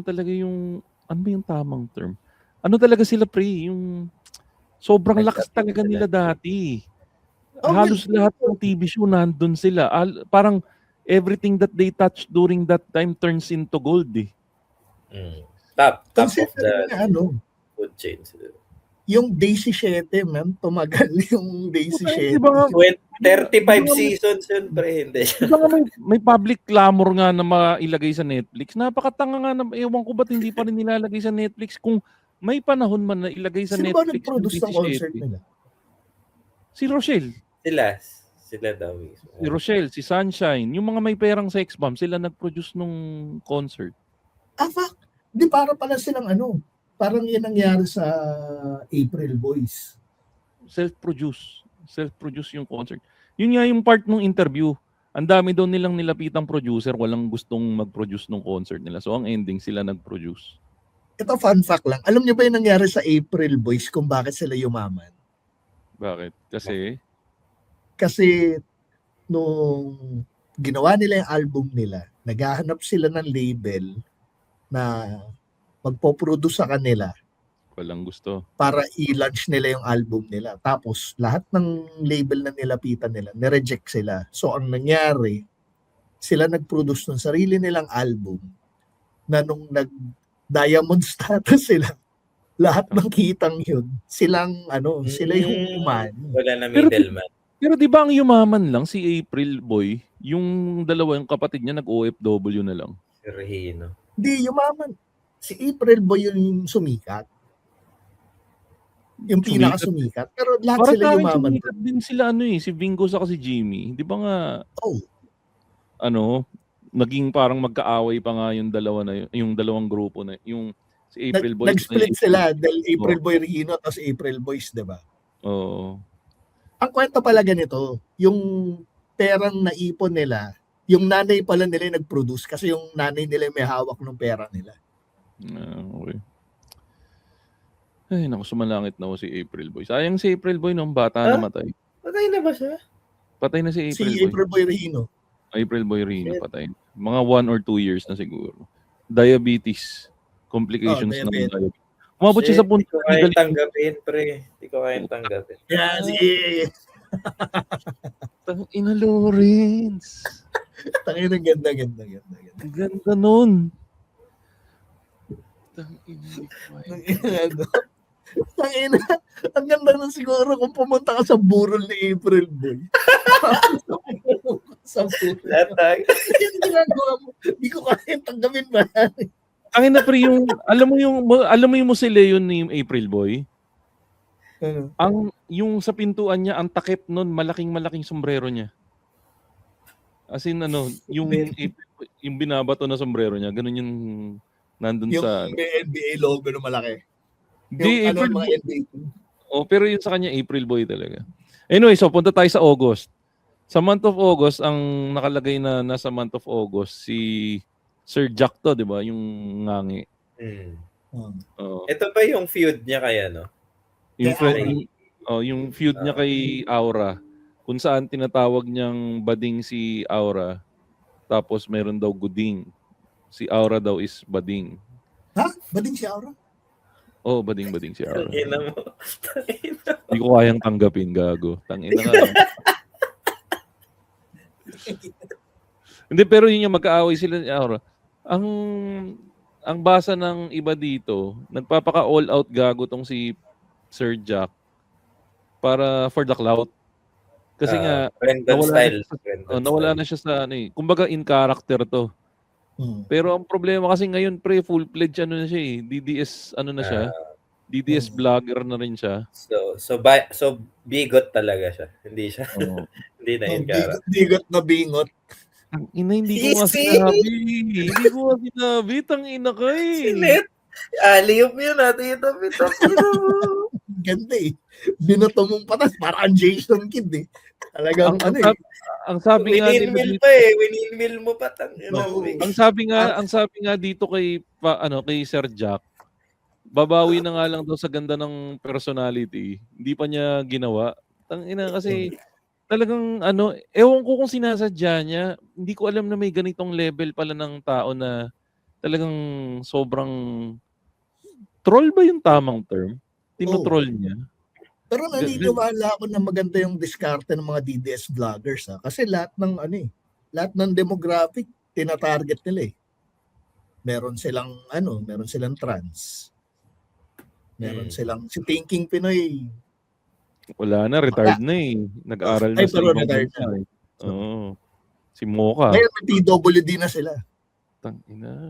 talaga yung, ano ba yung tamang term? Ano talaga sila, pre, yung sobrang lakas talaga nila dati. Halos lahat ng TV show nandun sila. Parang everything that they touch during that time turns into gold eh. Top of the food chain sila. Yung Daisy 7, man, tumagal yung Daisy 7. 35 seasons yun, pre. Hindi. Diba may public clamor nga na mailagay sa Netflix. Napakatanga nga na, ewan ko ba't hindi pa rin nilalagay sa Netflix kung may panahon man na ilagay sa Netflix. Sino ba nag-produce ng concert nila? Si Rochelle. Sila daw. Si Rochelle, si Sunshine. Yung mga may perang sex bomb, sila nag-produce nung concert. Fuck. Di para pala silang parang yan nangyari sa April Boys. Self-produce yung concert. Yun nga yung part ng interview. Ang dami daw nilang nilapitang producer, walang gustong mag-produce ng concert nila. So ang ending, sila nag-produce. Ito fun fact lang. Alam niyo ba yung nangyari sa April Boys kung bakit sila yumaman? Bakit? Kasi nung ginawa nila yung album nila, naghahanap sila ng label na magpo-produce sa kanila Walang gusto. para i-launch nila yung album nila. Tapos, lahat ng label na nilapitan nila, nireject sila. So, ang nangyari, sila nag-produce ng sarili nilang album na nung nag-diamond status sila, lahat ng kitang yun, sila yung umani. Wala na middleman. Pero di ba ang yumaman lang si April Boy, yung dalawa yung kapatid niya nag-OFW na lang. Si Regino. Hindi, yumaman. Si April Boy yung sumikat. Yung pinaka-sumikat. Pero lahat Parang sila yumaman. sumikat din sila si Bingo sa si Jimmy. Di ba nga, naging parang magkaaway pa nga yung dalawa na yung dalawang grupo na yung si April Boy. Nag-split sila dahil April Boy Regino tapos April Boys, di ba? Oo. Ang kwento pala ganito, yung perang naipon nila, yung nanay pala nila yung nag-produce kasi yung nanay nila may hawak ng pera nila. Okay. Ay, naku, sumalangit na si April Boy. Sayang si April Boy nung bata namatay. Patay na ba siya? Patay na si April Boy. Si April Boy Regino. April Boy Regino patay. Mga 1 or 2 years na siguro. Diabetes. Complications ng diabetes. Umabot siya sa punto. Hindi ko kaya tanggapin, pre. Hindi ko kaya tanggapin. Yeah, Tangina Lawrence. Tangina, ganda. Ganda nun. Tangina, ang ganda nun siguro kung pumunta ka sa burol ni April Boy. Sa burol. Hindi ko kaya tanggapin ba? Tangina pre, alam mo yung Mausoleum ni April Boy? Yung sa pintuan niya, ang takip nun, malaking sombrero niya. As in yung binabato na sombrero niya, ganun yung nandun yung sa... Yung NBA logo na malaki. Di, yung mga NBA. pero yun sa kanya, April Boy talaga. Anyway, so punta tayo sa August. Sa month of August, ang nakalagay na nasa month of August, si Sir Jack to, di ba? Yung ngangi. Ito ba yung feud niya kaya, no? Yung feud niya kay Aura. Kung saan tinatawag niyang bading si Aura. Tapos meron daw guding. Si Aura daw is bading. Ha? Bading si Aura? Oo, bading si Aura. Tangina mo. Hindi ko kayang tanggapin, gago. Tangina ka. Hindi, pero yun yung magkaaway sila ni Aura. Ang basa ng iba dito, nagpapaka all out gago tong si Sir Jack para for the clout. Kasi nga nawala na siya sa kumbaga in character to. Pero ang problema kasi ngayon pre full-fledged na siya DDS na siya. DDS vlogger na rin siya. So bigot talaga siya. Hindi siya. Hindi na in character. Bigot na bingot. Hindi ko nga sinabi. Tangina ka Sinet. Aliyop yun natin ito. Ganda Binato mong patas. Parang Jason Kidd Talagang ang sabi nga winilmil pa winilmil mo pa ang sabi nga dito kay Sir Jack, babawi na nga lang daw sa ganda ng personality. Hindi pa niya ginawa. Tangina kasi talagang ewan ko kung sinasadya niya. Hindi ko alam na may ganitong level pala ng tao na talagang sobrang troll ba yung tamang term? Tinotroll niya. Pero naniniwala ako na maganda yung diskarte ng mga DDS vloggers kasi lahat ng demographic tina-target nila Meron silang trans. Meron silang si Thinking Pinoy. Wala na, retired na Nag-aral na sa ibang bansa Oo. Si Mocha. Ngayon may PWD na sila. Tangina,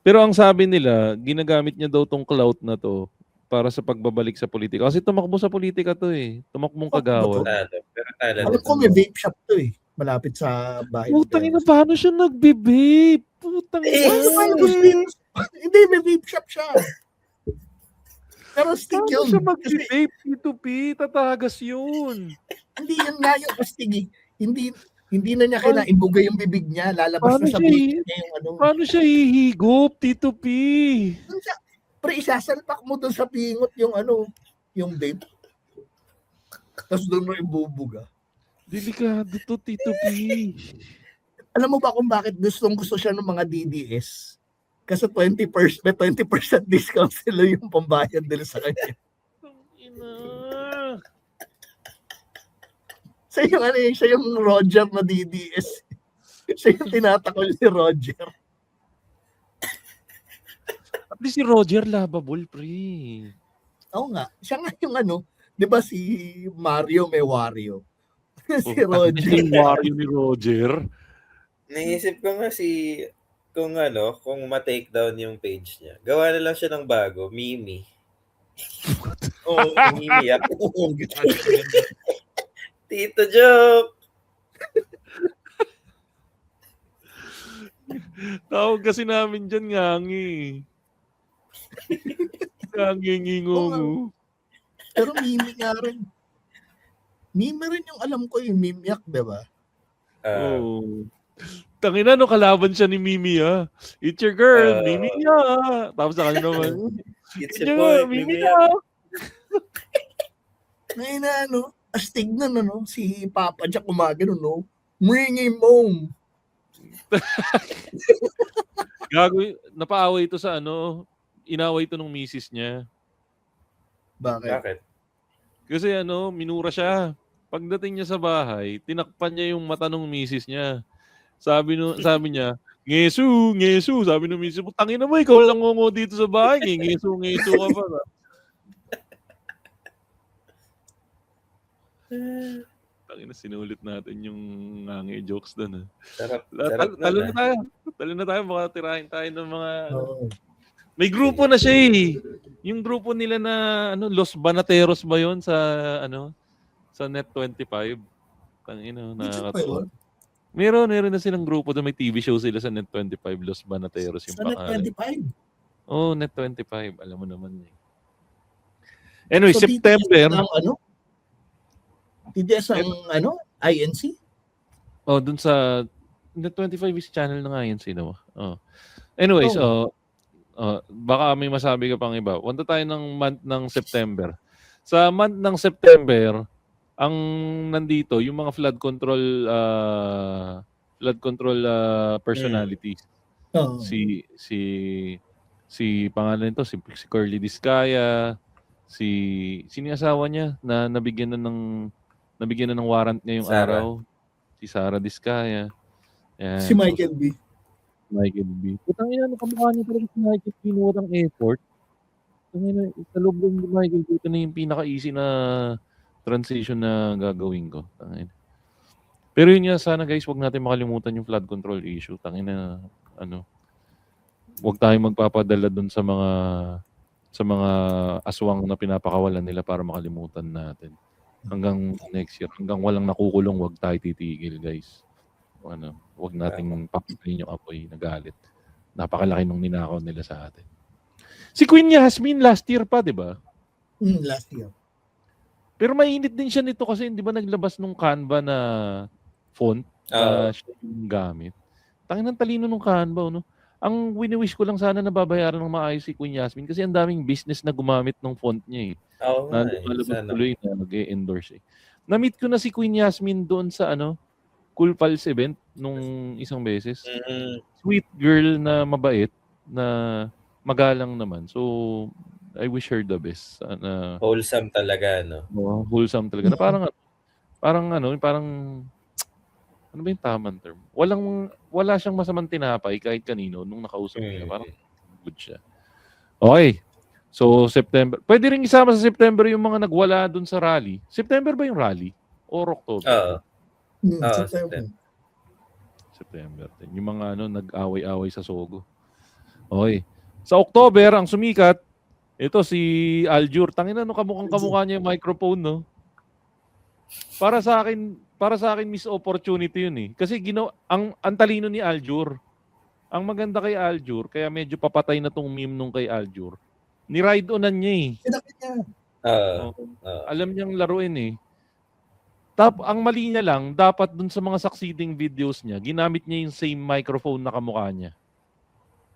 Pero ang sabi nila, ginagamit niya daw tong clout na to para sa pagbabalik sa politika. Kasi tumakbo sa politika to Tumakbong kagawad. Alam ko may vape shop to Malapit sa bahay. Putang ina, paano siya nagbe-vape? Putang ina. Hindi, may vape shop siya. Pero stick yun. Paano siya mag-vape? P2P, tatagas yun. Hindi yun nga yung astig Hindi na niya kailangan ibugay yung bibig niya. Lalabas na sa bibig niya yung Paano siya hihigop, T2P? Pre, isasalpak mo doon sa pingot yung vape. Tapos doon mo ibubuga. Delikado to, T2P. Alam mo ba kung bakit gusto siya ng mga DDS? Kasi 20%, may 20% discount sila yung pambayad nila sa kanya. Siya yung Roger na DDS. Siya yung tinatakol ni Roger. At least si Roger lovable, pre. Oo nga. Siya nga yung di ba si Mario may Wario? Si Roger. Yung Wario ni Roger. Naisip ko nga kung ma-take down yung page niya. Gawa na lang siya ng bago, Mimi. Mimi ako. Tito joke! Tawag kasi namin dyan, Ngangi. Ngangi-ngingungu. Pero Mimi nga rin. Mimi rin yung alam ko yung Mimiak, di ba? Tangina, kalaban siya ni Mimi, ha? It's your girl, Mimi, ha? Tapos sa kanya naman. It's your boy, Mimi, ha? Ngayon astig na, si Papa Jack umagano, bring him home. Gago, napaaway ito sa inaway ito ng misis niya. Bakit? Kasi minura siya. Pagdating niya sa bahay, tinakpan niya yung mata ng misis niya. Sabi niya, ngesu, sabi ng misis mo, tangina mo, ikaw lang ngungo dito sa bahay, ngesu ka pa. Tangina, sinulit natin yung Ngangi jokes doon. Talo na tayo, baka tirahin tayo ng mga... May grupo na siya eh. Yung grupo nila na Los Banateros ba 'yon sa sa Net25. Tangina, nakakatawa. Meron na silang grupo doon, may TV show sila sa Net25, Los Banateros yung pangalan. Sa Net25? Oh, Net25, alam mo naman eh. Anyway, so, September. TDS ang INC? Oh, dun sa Net25 is channel ng INC daw. Oh. Anyways, baka may masabi ka pang iba. Punta tayo ng month ng September. Sa month ng September, ang nandito yung mga flood control personalities. Si pangalan nito si Curly Discaya, sino asawa niya na nabigyan na ng warrant ngayong araw, si Sara Discaya. Yan. Si Michael B. Putang ina, kamukha niya talaga si Michael B. Walang effort. Sa loob ng Michael B. Ito na yung pinaka-easy na transition na gagawin ko. Tangina. Pero yun nga, sana guys, wag natin makalimutan yung flood control issue. Tangina, wag tayong magpapadala dun sa mga aswang na pinapakawalan nila para makalimutan natin. Hanggang next year, hanggang walang nakukulong, wag tayo titigil, guys. Wag nating papagalin yung apoy na galit. Napakalaki nung ninakaw nila sa atin. Si Queen Yasmin last year pa, di ba? Last year. Pero mainit din siya nito kasi di ba naglabas nung Canva na font na siya yung gamit. Tangin ng talino nung Canva, no? Ang wini-wish ko lang sana nababayaran ng maayos si Queen Yasmin kasi ang daming business na gumamit ng font niya eh. Na lumalabas tuloy na mag-endorse eh. Na-meet ko na si Queen Yasmin doon sa Cool Pals event nung isang beses. Sweet girl na mabait, na magalang naman. So, I wish her the best. Wholesome talaga, no? Wholesome talaga. Na parang ano ba yung tamang term? Wala siyang masamang tinapay kahit kanino nung nakausap niya. Parang good siya. Okay. So, September. Pwede rin isama sa September yung mga nagwala dun sa rally. September ba yung rally? Or October? September. Yung mga nag-away-away sa Sogo. Okay. Sa October, ang sumikat, ito si Aljur. Tangina, kamukha niya yung microphone, no? Para sa akin miss opportunity yun eh. Kasi ang talino ni Aljur. Ang maganda kay Aljur, kaya medyo papatay na tong meme nung kay Aljur. Ni-ride onan niya eh. Alam niyang laruin eh. Ang mali niya lang, dapat dun sa mga succeeding videos niya, ginamit niya yung same microphone na kamukha niya.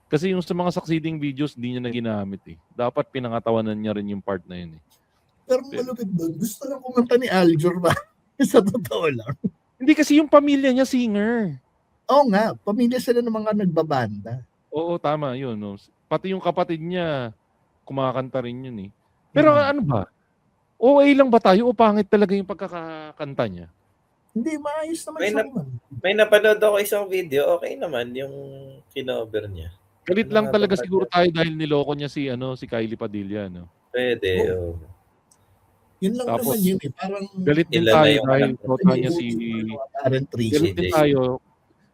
Kasi yung sa mga succeeding videos, hindi niya na ginamit eh. Dapat pinangatawanan niya rin yung part na yun eh. Pero malupit doon, gusto lang kumanta ni Aljur ba? Sa totoo lang. Hindi kasi yung pamilya niya singer. Oo nga, pamilya sila ng mga nagbabanda. Oo, tama yun. No? Pati yung kapatid niya, kumakanta rin yun eh. Pero ano ba? OA lang ba tayo o pangit talaga yung pagkakakanta niya? Hindi, maayos naman siya naman. May napanood ako isang video, okay naman yung kinover niya. Galit lang talaga siguro tayo dahil niloko niya si Kylie Padilla, no? Pwede, Yun lang Tapos, naman yun eh. Parang galit din tayo dahil shota niya si...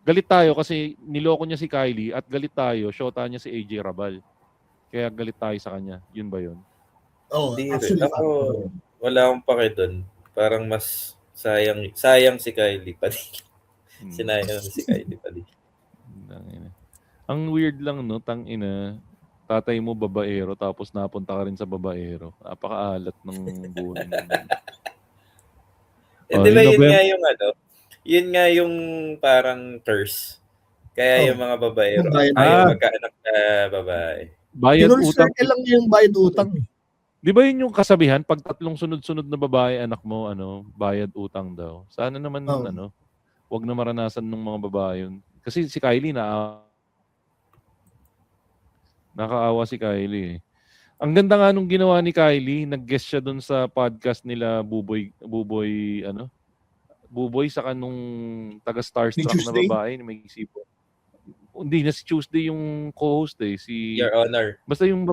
Galit tayo kasi niloko niya si Kylie at galit tayo, shota niya si AJ Rabal. Kaya galit tayo sa kanya. Yun ba yun? Oh, actually, ako, wala akong pake doon. Parang mas sayang si Kylie Padilla. Sinayang si Kylie Padilla. Ang weird lang, no? Tangina. Tatay mo babaero tapos napunta ka rin sa babaero. Napakaalat ng buhay mo. Di ba yun nga yung yun nga yung parang curse. Kaya yung mga babaero ayaw magkaanak na babae. Bayad utang. lang yung bayad utang. Di ba yun yung kasabihan? Pag 3 sunod-sunod na babae anak mo, bayad utang daw. Sana naman, wag na maranasan ng mga babae yun. Kasi si Kylie nakaawa si Kylie. Ang ganda nga nung ginawa ni Kylie, nag-guest siya doon sa podcast nila Buboy saka nung taga Starstruck na babae ni may isipo. Hindi na si Tuesday yung co-host si Your Honor. Basta yung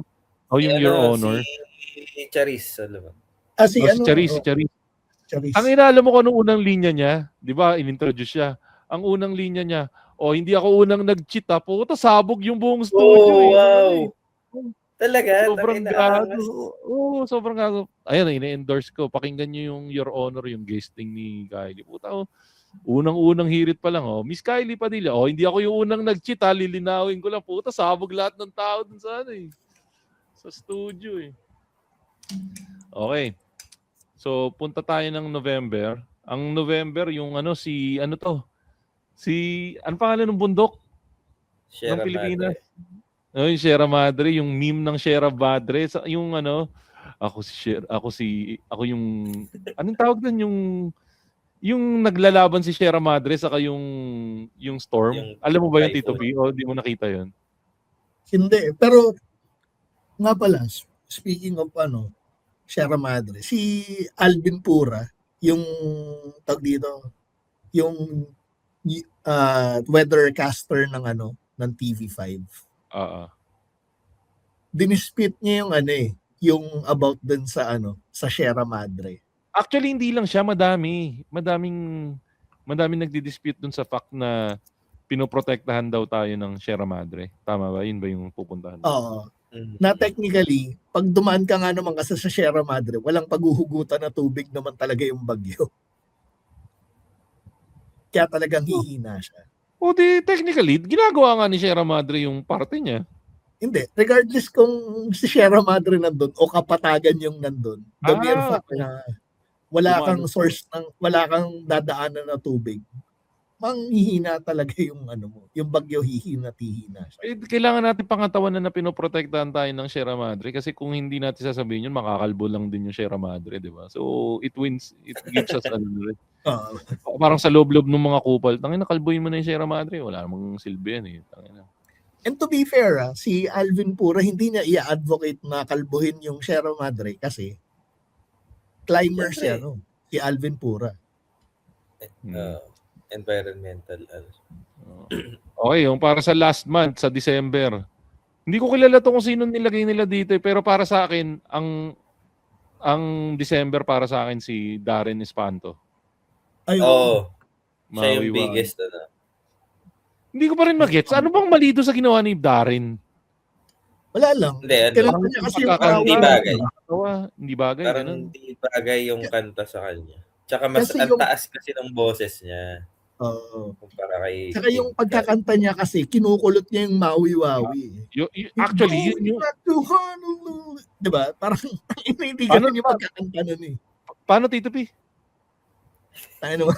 yung Your Honor. Si Charis, alam mo. Si Charis. Ang inaalam mo ko anong unang linya niya, 'di ba? Inintroduce siya. Ang unang linya niya, hindi ako unang nag-cheat ha. Puta, sabog yung buong studio. Wow. Talaga? Sobrang gago. Sobrang gago. Ayan, ina-endorse ko. Pakinggan niyo yung Your Honor, yung guesting ni Kylie. Puta, unang-unang hirit pa lang. Miss Kylie Padilla. Hindi ako yung unang nag-cheat ha. Lilinawin ko lang. Puta, sabog lahat ng tao dun sa sa studio eh. Okay. So, punta tayo ng November. Ang November, yung ano pangalan ng bundok? Sierra ng Pilipinas. Yung Sierra Madre, yung meme ng Sierra Madre, yung ako yung anong tawag doon, yung naglalaban si Sierra Madre saka yung Storm. Alam mo ba yung Tito P? O di mo nakita yun? Hindi, pero nga pala, speaking of Sierra Madre, si Alvin Pura, yung yung weathercaster ng TV5. Dinispute niya yung about dun sa sa Sierra Madre. Actually hindi lang siya, madaming nagdi-dispute dun sa fact na pinoprotektahan daw tayo ng Sierra Madre. Tama ba? Yun ba yung pupuntahan? Oo. Na technically, pag dumaan ka nga naman kasi sa Sierra Madre, walang paghuhugutan na tubig naman talaga yung bagyo. Kaya talagang hihina siya. Technically, ginagawa nga ni Sierra Madre yung parte niya. Hindi. Regardless kung si Sierra Madre nandun o kapatagan yung nandun, the mere fact na wala kang dadaanan na tubig, manghihina talaga yung yung bagyo, hihina siya. Kailangan natin pangatawanan na pinoprotektahan tayo ng Sierra Madre kasi kung hindi natin sasabihin yun, makakalbo lang din yung Sierra Madre, di ba? So, it gives us parang sa loob-loob ng mga kupal, kalbuhin mo na yung Sierra Madre, wala namang silbi yan eh. And to be fair, si Alvin Pura, hindi niya i-advocate na kalbuhin yung Sierra Madre kasi climber siya, si Alvin Pura. Environmental. Okay, yung para sa last month, sa December. Hindi ko kilala to kung sino nilagay nila dito, pero para sa akin, ang December para sa akin si Darren Espanto. Siya yung biggest Hindi ko pa rin magets. Ano bang mali doon sa ginawa ni Darren? Wala lang. Hindi bagay. Hindi bagay. Parang hindi bagay yung kanta sa kanya. Tsaka mas taas kasi ng boses niya. Kumpara kay... Tsaka yung pagkakanta niya kasi, kinukulot niya yung Maui-Wawi. Actually, yun yung... Diba? Parang hindi ganun yung pagkakanta nun eh. Paano, Tito P? Ano ba?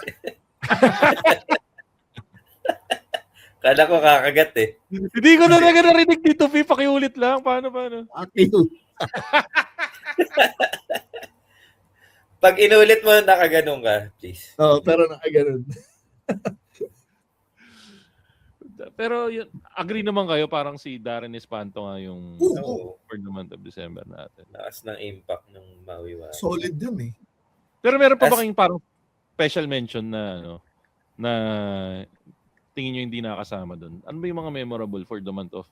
Kala ko kakagat eh. Hindi ko na narinig dito, P. Pakiulit lang. Paano? Okay. Pag inulit mo, nakaganon ka, please. Pero nakaganon. Pero yun, agree naman kayo, parang si Darren Espanto nga yung for the month of December natin. Lakas ng impact ng Maui Wario. Solid yun eh. Pero meron pa ba kayong parang special mention na na tingin nyo hindi nakasama doon? Ano ba yung mga memorable for the month of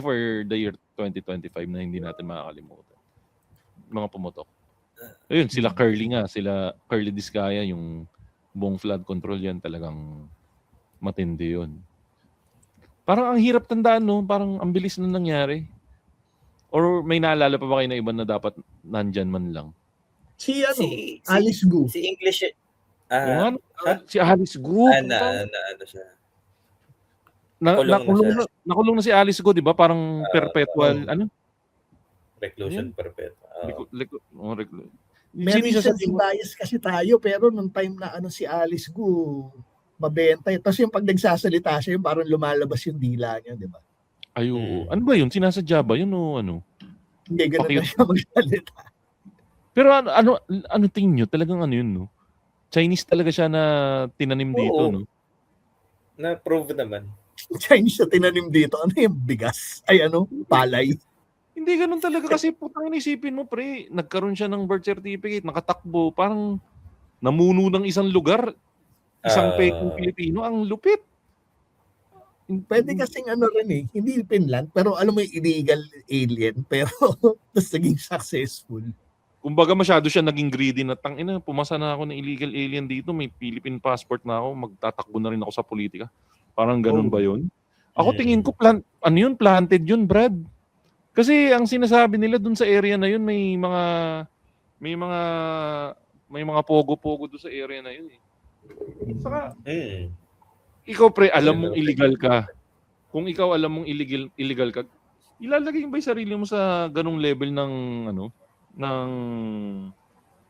for the year 2025 na hindi natin makakalimutan? Mga pumutok. Ayun, sila Curly Discaya, yung buong flood control yan, talagang matindi yun. Parang ang hirap tandaan, no? Parang ang bilis na nangyari. Or may naalala pa ba kayo na iba na dapat nandyan man lang? Si Alice Gu. Si English. Si Alice Gu. Ano siya? Nakulong na si Alice Gu, di ba? Parang perpetual, Reclusion perpetual. May recency bias kasi tayo, pero nung time na si Alice Gu, mabenta. Tapos yung pag nagsasalita siya, yung parang lumalabas yung dila niya, di ba? Ay, oo. Ano ba yun? Sinasadya ba yun o ano? Hindi, ganun na siya magsalita. Pero ano tingin nyo? Talagang yun, no? Chinese talaga siya na tinanim dito, no? Na-prove naman. Chinese na tinanim dito. Ano yung bigas? Ay, palay. Hindi ganun talaga kasi putang inisipin mo, pre. Nagkaroon siya ng birth certificate, nakatakbo. Parang namuno ng isang lugar. Isang pekong Pilipino, ang lupit. Pwede kasing rin eh, hindi Finland, pero alam mo yung illegal alien, pero tapos naging successful. Kumbaga masyado siya naging greedy na pumasa na ako ng illegal alien dito, may Philippine passport na ako, magtatakbo na rin ako sa politika. Parang ganun ba yun? Ako tingin ko, planted yun, Brad. Kasi ang sinasabi nila dun sa area na yun, may mga pogo-pogo dun sa area na yun eh. Saka, ikaw pre, alam mong illegal ka. Kung ikaw alam mong illegal ka, ilalagay mo ba yung sarili mo sa ganung level ng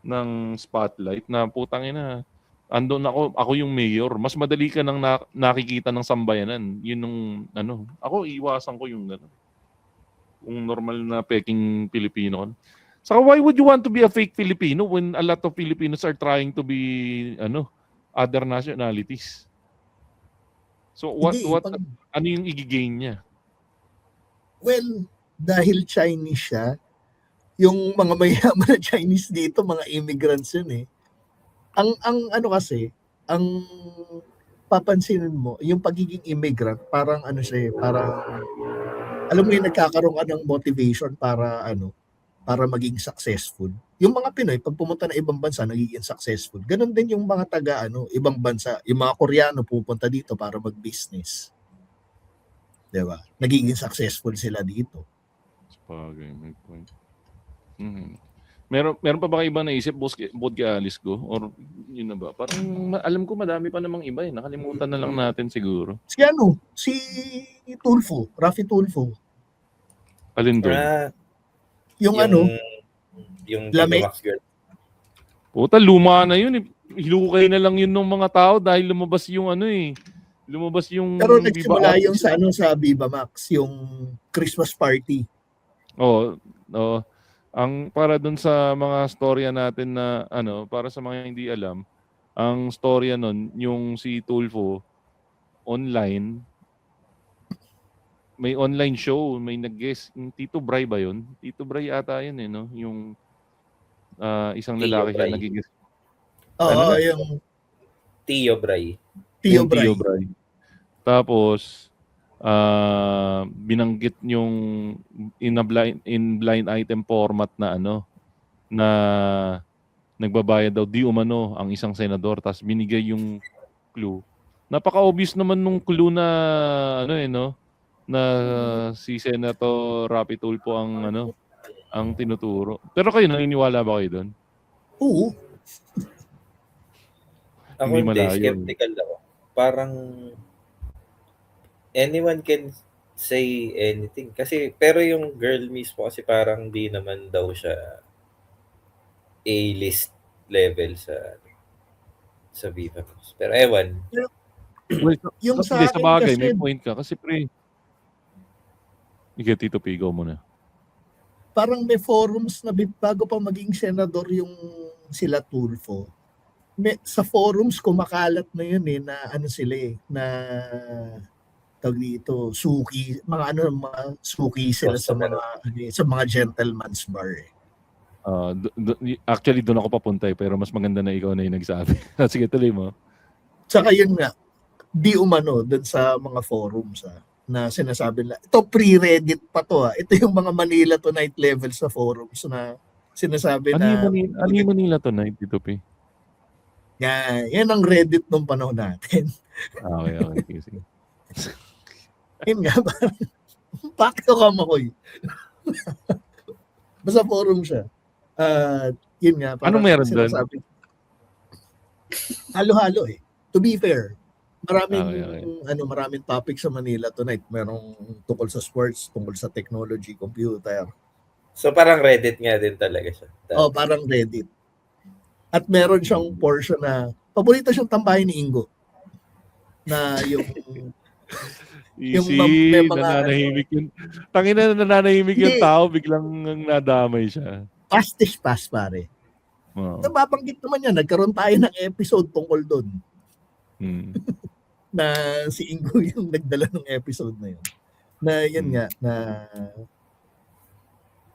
ng spotlight na putang ina. Andun ako yung mayor. Mas madali ka nang nakikita ng sambayanan. Yun nung ako iwasan ko yung gano'n. Kung normal na peking Pilipino. So why would you want to be a fake Filipino when a lot of Filipinos are trying to be other nationalities? So ano yung i-gain niya? Well, dahil Chinese siya, yung mga mayaman na Chinese dito, mga immigrants yun eh. Ang papansinin mo, yung pagiging immigrant, parang siya eh, parang alam mo yung nagkakaroon ka ng motivation para para maging successful. Yung mga Pinoy, pag pumunta na ibang bansa, nagiging successful. Ganon din yung mga taga ibang bansa. Yung mga Koreano pupunta dito para mag-business. Diba? Nagiging successful sila dito. Sabagay, may point. Meron pa ba kayo iba naisip bukod kay Alice Go? Or yun na ba? Parang alam ko madami pa namang iba eh. Nakalimutan na lang natin siguro. Si Tulfo, Rafi Tulfo. Alin doon? Yung Lame. Puta, luma na yun. Hilukay na lang yun ng mga tao dahil lumabas yung lumabas yung pero nagsimula yung sa Viva Max, yung Christmas party. Oo. Ang para dun sa mga storya natin na para sa mga hindi alam, ang storya nun, yung si Tulfo online, may online show, may nag-guest, Tito Bray ba yun? Tito Bray ata yun no? Yung isang lalaki siya nag-guest. Oo, yung Tio Bray. Tio Bray. Tapos binanggit yung in blind item format na na nagbabayad daw di umano ang isang senador, tapos binigay yung clue. Napaka-obvious naman nung clue na na si Senator Rapi Tulfo ang tinuturo. Pero kayo naniniwala ba kayo doon? Oo. Ako hindi, skeptical ako. Parang anyone can say anything. Pero yung girl mismo kasi parang di naman daw siya A-list level sa Viva Max. Pero ewan. Yung sa bagay, may point ka. Kasi Ika, Tito Pigo muna. Parang may forums na bago pa maging senador yung sila Tulfo. Sa forums kumakalat na yun na sila na tawag dito, suki, mga suki sila sa mga gentleman's bar eh. Actually, doon ako papunta pero mas maganda na ikaw na yung nagsabi. Sige, tuloy mo. Tsaka yun nga, di umano doon sa mga forums na sinasabi nila. Ito pre-Reddit pa to Ito yung mga Manila Tonight level sa forums na sinasabi na... Ano yung Manila Tonight dito, P? Yan ang Reddit nung panahon natin. Okay. Sige. Yun nga, pakto ka makoy. Basta forum siya. Yun nga. Anong meron doon? Halo-halo eh. To be fair, maraming topic sa Manila Tonight. Merong tungkol sa sports, tungkol sa technology, computer. So parang Reddit nga din talaga siya. Parang Reddit. At meron siyang portion na paborito siyang tambahin ni Ingo. Na yung Easy, nananahimik yun. Tangina, nananahimik yung tao, biglang nadamay siya. Pastish pass, pare. Nababanggit naman yan. Nagkaroon tayo ng episode tungkol doon. Na si Ingo yung nagdala ng episode na yun. Na yun nga, na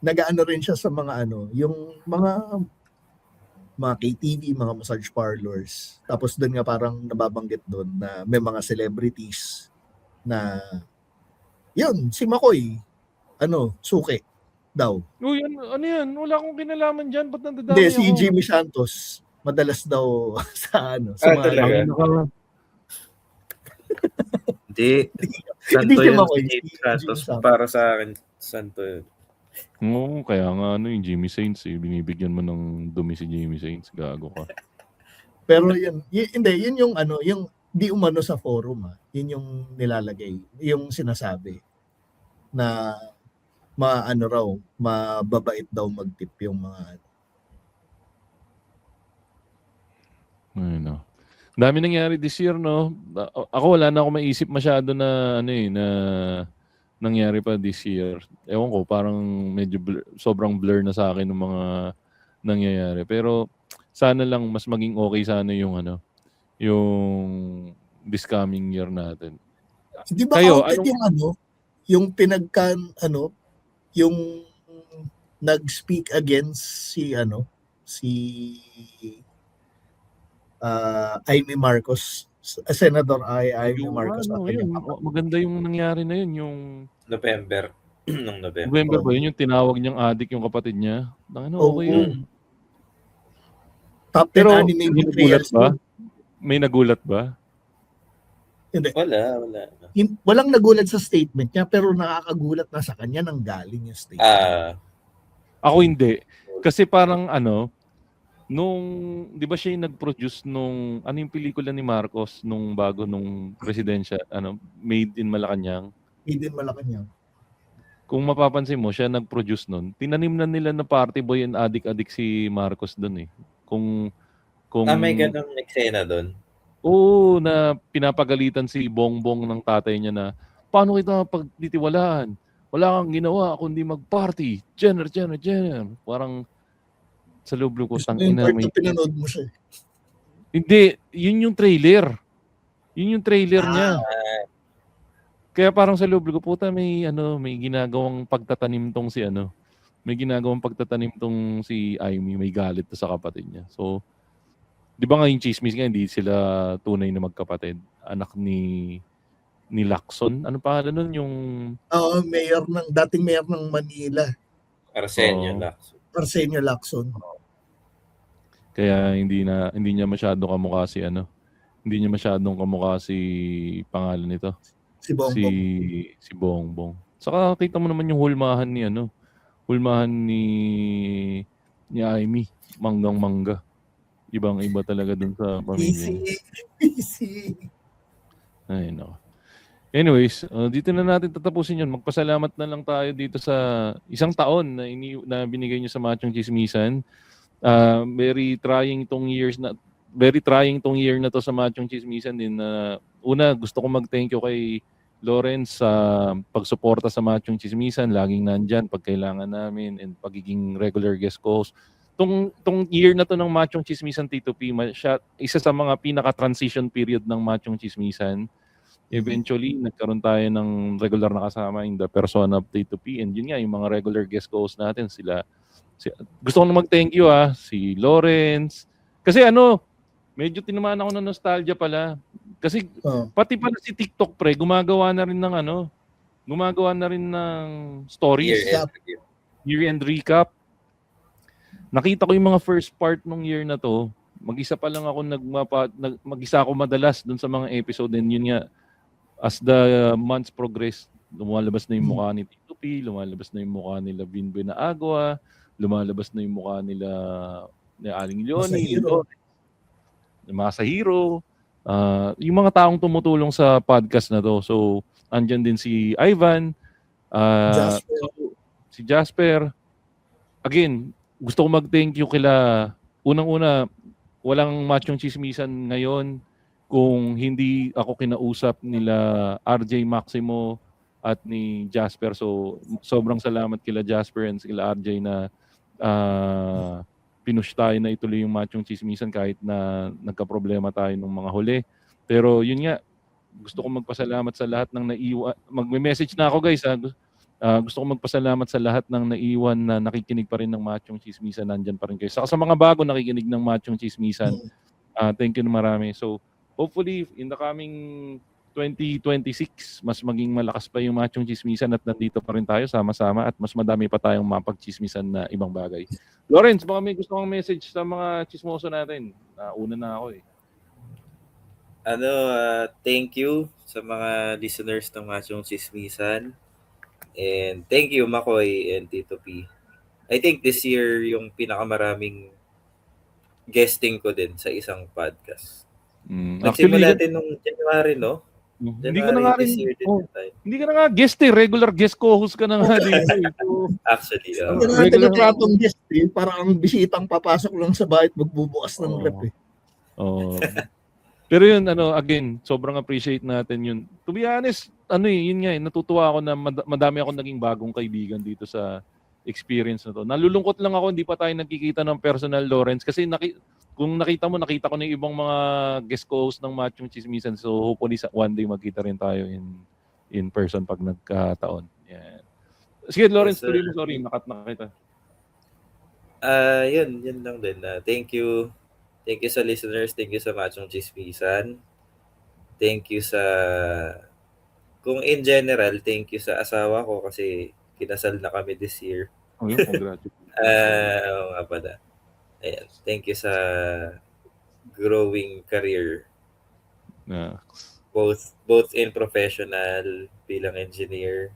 nag-ano rin siya sa mga yung mga KTV, mga massage parlors. Tapos doon nga parang nababanggit doon na may mga celebrities na yun, si Makoy, suki daw. Yan, ano yan? Wala akong kinalaman dyan. Ba't nandadami Hindi, si Jimmy Santos, madalas daw sa mga... talaga? Hindi. Santo yun si Jimmy Santos. Para sa akin, Santo yun. Oo, kaya nga yung Jimmy Saints binibigyan mo ng dumi si Jimmy Saints, gago ka. Pero yun yung yung di umano sa forum yun yung nilalagay, yung sinasabi na mababait daw mag-tip yung mga Dami nangyari this year, no? Ako wala na ako maisip masyado na na nangyari pa this year. Ewan ko, parang medyo sobrang blur na sa akin ng mga nangyayari. Pero sana lang mas maging okay sana yung this coming year natin. Di ba outed yung yung nag-speak against si Amy Marcos, Senator Amy Marcos. Maganda yung nangyari na yun, yung November. November ba yun, yung tinawag niyang adik yung kapatid niya? Okay yun. Top 10 pero animated players ba? May nagulat ba? Hindi. Wala. Walang nagulat sa statement niya, pero nakakagulat na sa kanya nang galing yung statement. Ako hindi. Kasi parang nung, di ba siya yung nag-produce nung, yung pelikula ni Marcos nung bago nung presidensya, Made in Malacanang? Made in Malacanang. Kung mapapansin mo, siya nag-produce nun. Tinanim na nila na party boy and adik-adik si Marcos dun eh. Kung may ganang eksena dun? Oo, na pinapagalitan si Bongbong ng tatay niya na, paano kita pagtitiwalaan? Wala kang ginawa kundi mag-party. Jenner. Parang sa loob ko, tangina may... Pinanood mo siya. Hindi, yun yung trailer. Yun yung trailer niya. Kaya parang sa loob ko, puta, may ginagawang pagtatanim tong si may ginagawang pagtatanim tong si Amy, may galit sa kapatid niya. So, di ba nga yung chismis nga, hindi sila tunay na magkapatid. Anak ni Lacson. Ano pangalan nun? Yung... dating mayor ng Manila. Arsenio Lacson. Kaya hindi niya masyadong kamukha si Hindi niya masyadong kamukha si pangalan nito. Si Bongbong. Si Bongbong. Saka kita mo naman yung hulmahan ni hulmahan ni Amy. Manggang-mangga. Ibang-iba talaga dun sa pamilya. Easy. Ay, no. Anyways, dito na natin tatapusin yun. Magpasalamat na lang tayo dito sa isang taon na binigay nyo sa Machong Chismisan. Very trying tong year na to sa Machong Chismisan din. Una, gusto ko mag-thank you kay Lawrence sa pagsuporta sa Machong Chismisan. Laging nandyan pag kailangan namin and pagiging regular guest host. Tong year na to ng Machong Chismisan, Tito P, isa sa mga pinaka-transition period ng Machong Chismisan. Eventually, nagkaroon tayo ng regular na kasama in the persona of T2P. And yun nga, yung mga regular guest hosts natin, gusto ko na mag-thank you si Lawrence. Kasi medyo tinamaan ako ng nostalgia pala. Kasi pati pala si TikTok pre, gumagawa na rin ng stories. Year-end recap. Nakita ko yung mga first part nung year na to. Mag-isa pa lang ako mag-isa ako madalas dun sa mga episode. And yun nga, as the months progress, lumalabas na yung mukha ni T2P, lumalabas na yung mukha nila Binboy na Agua, lumalabas na yung mukha nila ni Aling Leonie, Masahiro, yung mga taong tumutulong sa podcast na to. So, andyan din si Ivan, si Jasper. Again, gusto ko mag-thank you kila, unang-una, walang Machong Chismisan ngayon kung hindi ako kinausap nila RJ Maximo at ni Jasper. So, sobrang salamat kila Jasper and kila RJ na pinush tayo na ituloy yung Machong Chismisan kahit na nagka-problema tayo nung mga huli. Pero yun nga, gusto ko magpasalamat sa lahat ng naiwan. Magme-message na ako guys. Gusto ko magpasalamat sa lahat ng naiwan na nakikinig pa rin ng Machong Chismisan. Nandyan pa rin kayo. Saka sa mga bago nakikinig ng Machong Chismisan, thank you na marami. So, hopefully, in the coming 2026, mas maging malakas pa yung Machong Chismisan at nandito pa rin tayo sama-sama at mas madami pa tayong mapag-chismisan na ibang bagay. Lawrence, baka may gusto kong message sa mga chismoso natin. Una na ako eh. Thank you sa mga listeners ng Machong Chismisan. And thank you, Makoy and Tito P. I think this year, yung pinakamaraming guesting ko din sa isang podcast. Nagsimula natin nung January, no? Hindi ka na nga rin. Hindi ka na nga guest regular guest co-host ka na nga dito. Actually, regular platong guest parang ang bisitang papasok lang sa bahay at magbubukas ng rep eh. Pero yun, again, sobrang appreciate natin yun. To be honest, yun nga, natutuwa ako na madami ako naging bagong kaibigan dito sa experience na to. Nalulungkot lang ako, hindi pa tayo nagkikita ng personal, Lawrence, kasi kung nakita ko na yung ibang mga guest co-host ng Machong Chismisan. So hopefully one day magkita rin tayo in person pag nagkataon. Yeah. Sige, Lawrence, tuloy mo. Sorry, nakat na kita. Yun lang din. Thank you. Thank you sa listeners. Thank you sa Machong Chismisan. Thank you kung in general, thank you sa asawa ko kasi kinasal na kami this year. Congratulations. Oo nga pala. Ayan. Thank you sa growing career. Both in professional, bilang engineer,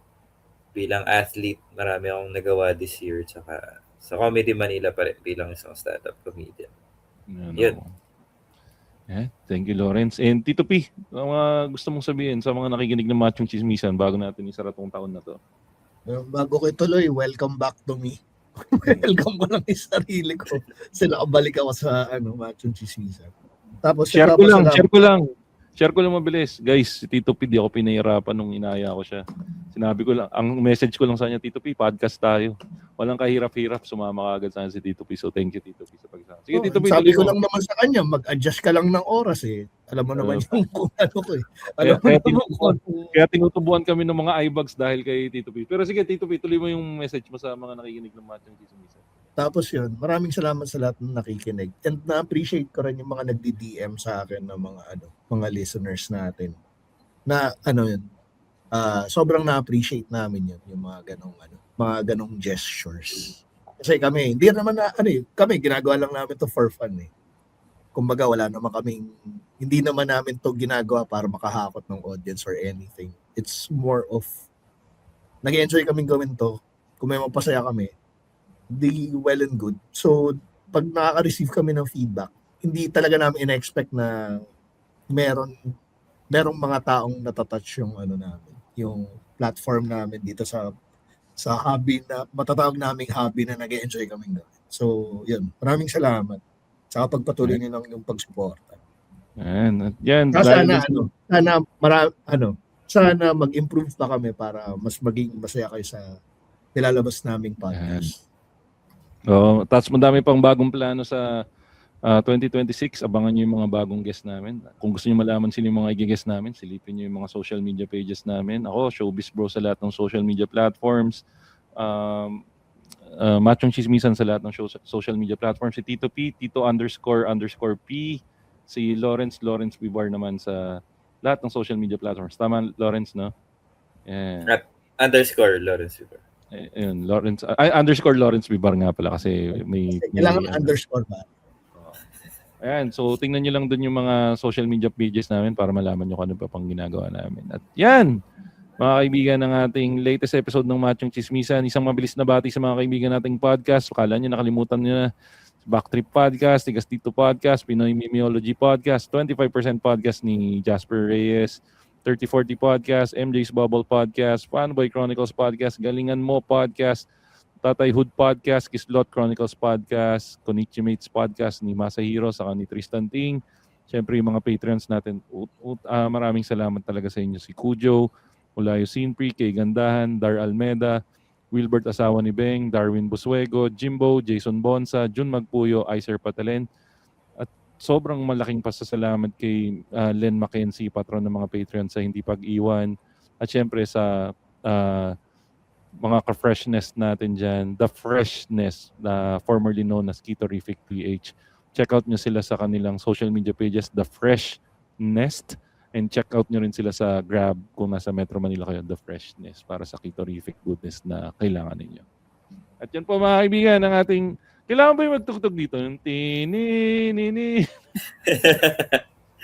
bilang athlete, marami akong nagawa this year. Tsaka sa Comedy Manila pa rin bilang isang stand-up comedian. Yun. Yeah, thank you, Lawrence. And Tito P, mga gusto mong sabihin sa mga nakikinig ng Machong Chismisan bago natin isara tong taon na to? Bago ko ituloy, welcome back to me. Welcome ko lang yung sarili ko. Nakabalik ako sa Machong Chismisan. Tapos share ko lang mabilis. Guys, si Tito P, di ako pinahirapan nung inaya ko siya. Sinabi ko lang, ang message ko lang sa kanya, Tito P, podcast tayo. Walang kahirap-hirap, sumama ka agad sa si Tito P. So thank you, Tito P, sa pagsama. Sige, Tito P, sabi ko lang naman sa kanya, mag-adjust ka lang ng oras eh. Alam mo naman yung kung ano ko eh. Kaya tinutubuan kami ng mga iBugs dahil kay Tito P. Pero sige, Tito P, tuloy mo yung message mo sa mga nakikinig ng Machong Chismisan. Tapos yun, maraming salamat sa lahat ng nakikinig. And na-appreciate ko rin yung mga nagdi-DM sa akin ng mga listeners natin. Na sobrang na-appreciate namin yun, yung mga ganong gestures. Kasi kami, kami ginagawa lang namin to for fun eh. Kumbaga hindi naman namin to ginagawa para makahakot ng audience or anything. It's more of, nag-enjoy kaming gawin to. Kung may mapasaya kami, di well and good. So, pag nakaka-receive kami ng feedback, hindi talaga namin ina-expect na merong mga taong natatouch yung namin, yung platform namin dito sa hobby na matatawag naming hobby na nag-enjoy kaming gawin. So, yun. Maraming salamat. Saka pagpatuloy niyo lang yung pagsuporta. Yan. Sana mag-improve pa kami para mas maging masaya kayo sa nilalabas naming podcast. Tapos madami pang bagong plano sa 2026, abangan nyo yung mga bagong guest namin. Kung gusto nyo malaman sino yung mga i-guest namin, silipin nyo yung mga social media pages namin. Ako, Showbiz Bro sa lahat ng social media platforms. Machong Chismisan sa lahat ng social media platforms. Si Tito P, Tito__P. Si Lawrence Bibar naman sa lahat ng social media platforms. Tama, Lawrence, no? Yeah. _Lawrence Bibar. Ayun, Lawrence. _Lawrence Bibar nga pala kasi may kailangan underscore ba? Ayan, so tingnan nyo lang dun yung mga social media pages namin para malaman nyo kung ano pa pang ginagawa namin. At yan, mga kaibigan, ng ating latest episode ng Machong Chismisan. Isang mabilis na bati sa mga kaibigan nating podcast. Akala nyo, nakalimutan nyo na. Backtrip Podcast, Tigas Dito Podcast, Pinoy Memeology Podcast, 25% Podcast ni Jasper Reyes, 3040 Podcast, MJ's Bubble Podcast, Fanboy Chronicles Podcast, Galingan Mo Podcast, Tatay Hood Podcast, Kislot Chronicles Podcast, Konichimates Podcast ni Masahiro saka ni Tristan Ting. Siyempre yung mga Patreons natin, maraming salamat talaga sa inyo. Si Cujo, Ulayo Sinpri, Kay Gandahan, Dar Almeda, Wilbert Asawa ni Beng, Darwin Busuego, Jimbo, Jason Bonsa, Jun Magpuyo, Iser Patalen. At sobrang malaking pasasalamat kay Len Mackenzie, patron ng mga Patreon sa hindi pag-iwan. At siyempre sa mga ka-freshness natin dyan, The Freshness, formerly known as Kitorific PH. Check out nyo sila sa kanilang social media pages, The Freshness. And check out nyo rin sila sa Grab kung nasa Metro Manila kayo, The Freshness, para sa Kitorific goodness na kailangan ninyo. At yan po mga kaibigan, ang ating... Kailangan ba yung magtugtog dito? Yung tini-nini.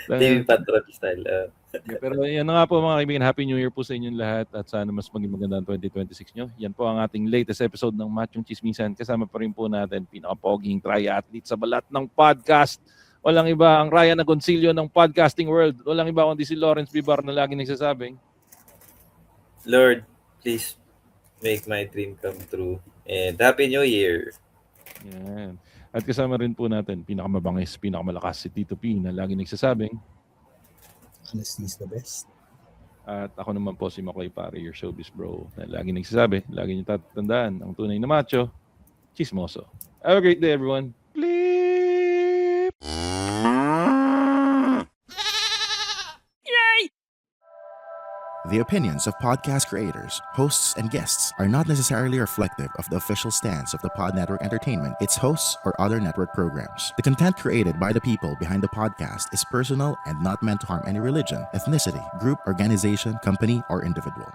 TV Patron style. Pero yan na nga po mga kaibigan. Happy New Year po sa inyong lahat at sana mas maging maganda ang 2026 nyo. Yan po ang ating latest episode ng Machong Chismisan. Kasama pa rin po natin pinaka-poging triathlete sa balat ng podcast. Walang iba, ang Ryan Agoncillo ng podcasting world. Walang iba kundi si Lawrence Bibar na lagi nagsasabing, Lord, please make my dream come true. And Happy New Year! yan. At kasama rin po natin, pinakamabangis, pinakamalakas si Tito P na lagi nagsasabing, Honesty is the best. At ako naman po si Makoy Pare, your showbiz bro, na lagi nagsasabi, lagi niyo tatandaan, ang tunay na macho, chismoso. Have a great day everyone. Bleep! The opinions of podcast creators, hosts, and guests are not necessarily reflective of the official stance of the Pod Network Entertainment, its hosts, or other network programs. The content created by the people behind the podcast is personal and not meant to harm any religion, ethnicity, group, organization, company, or individual.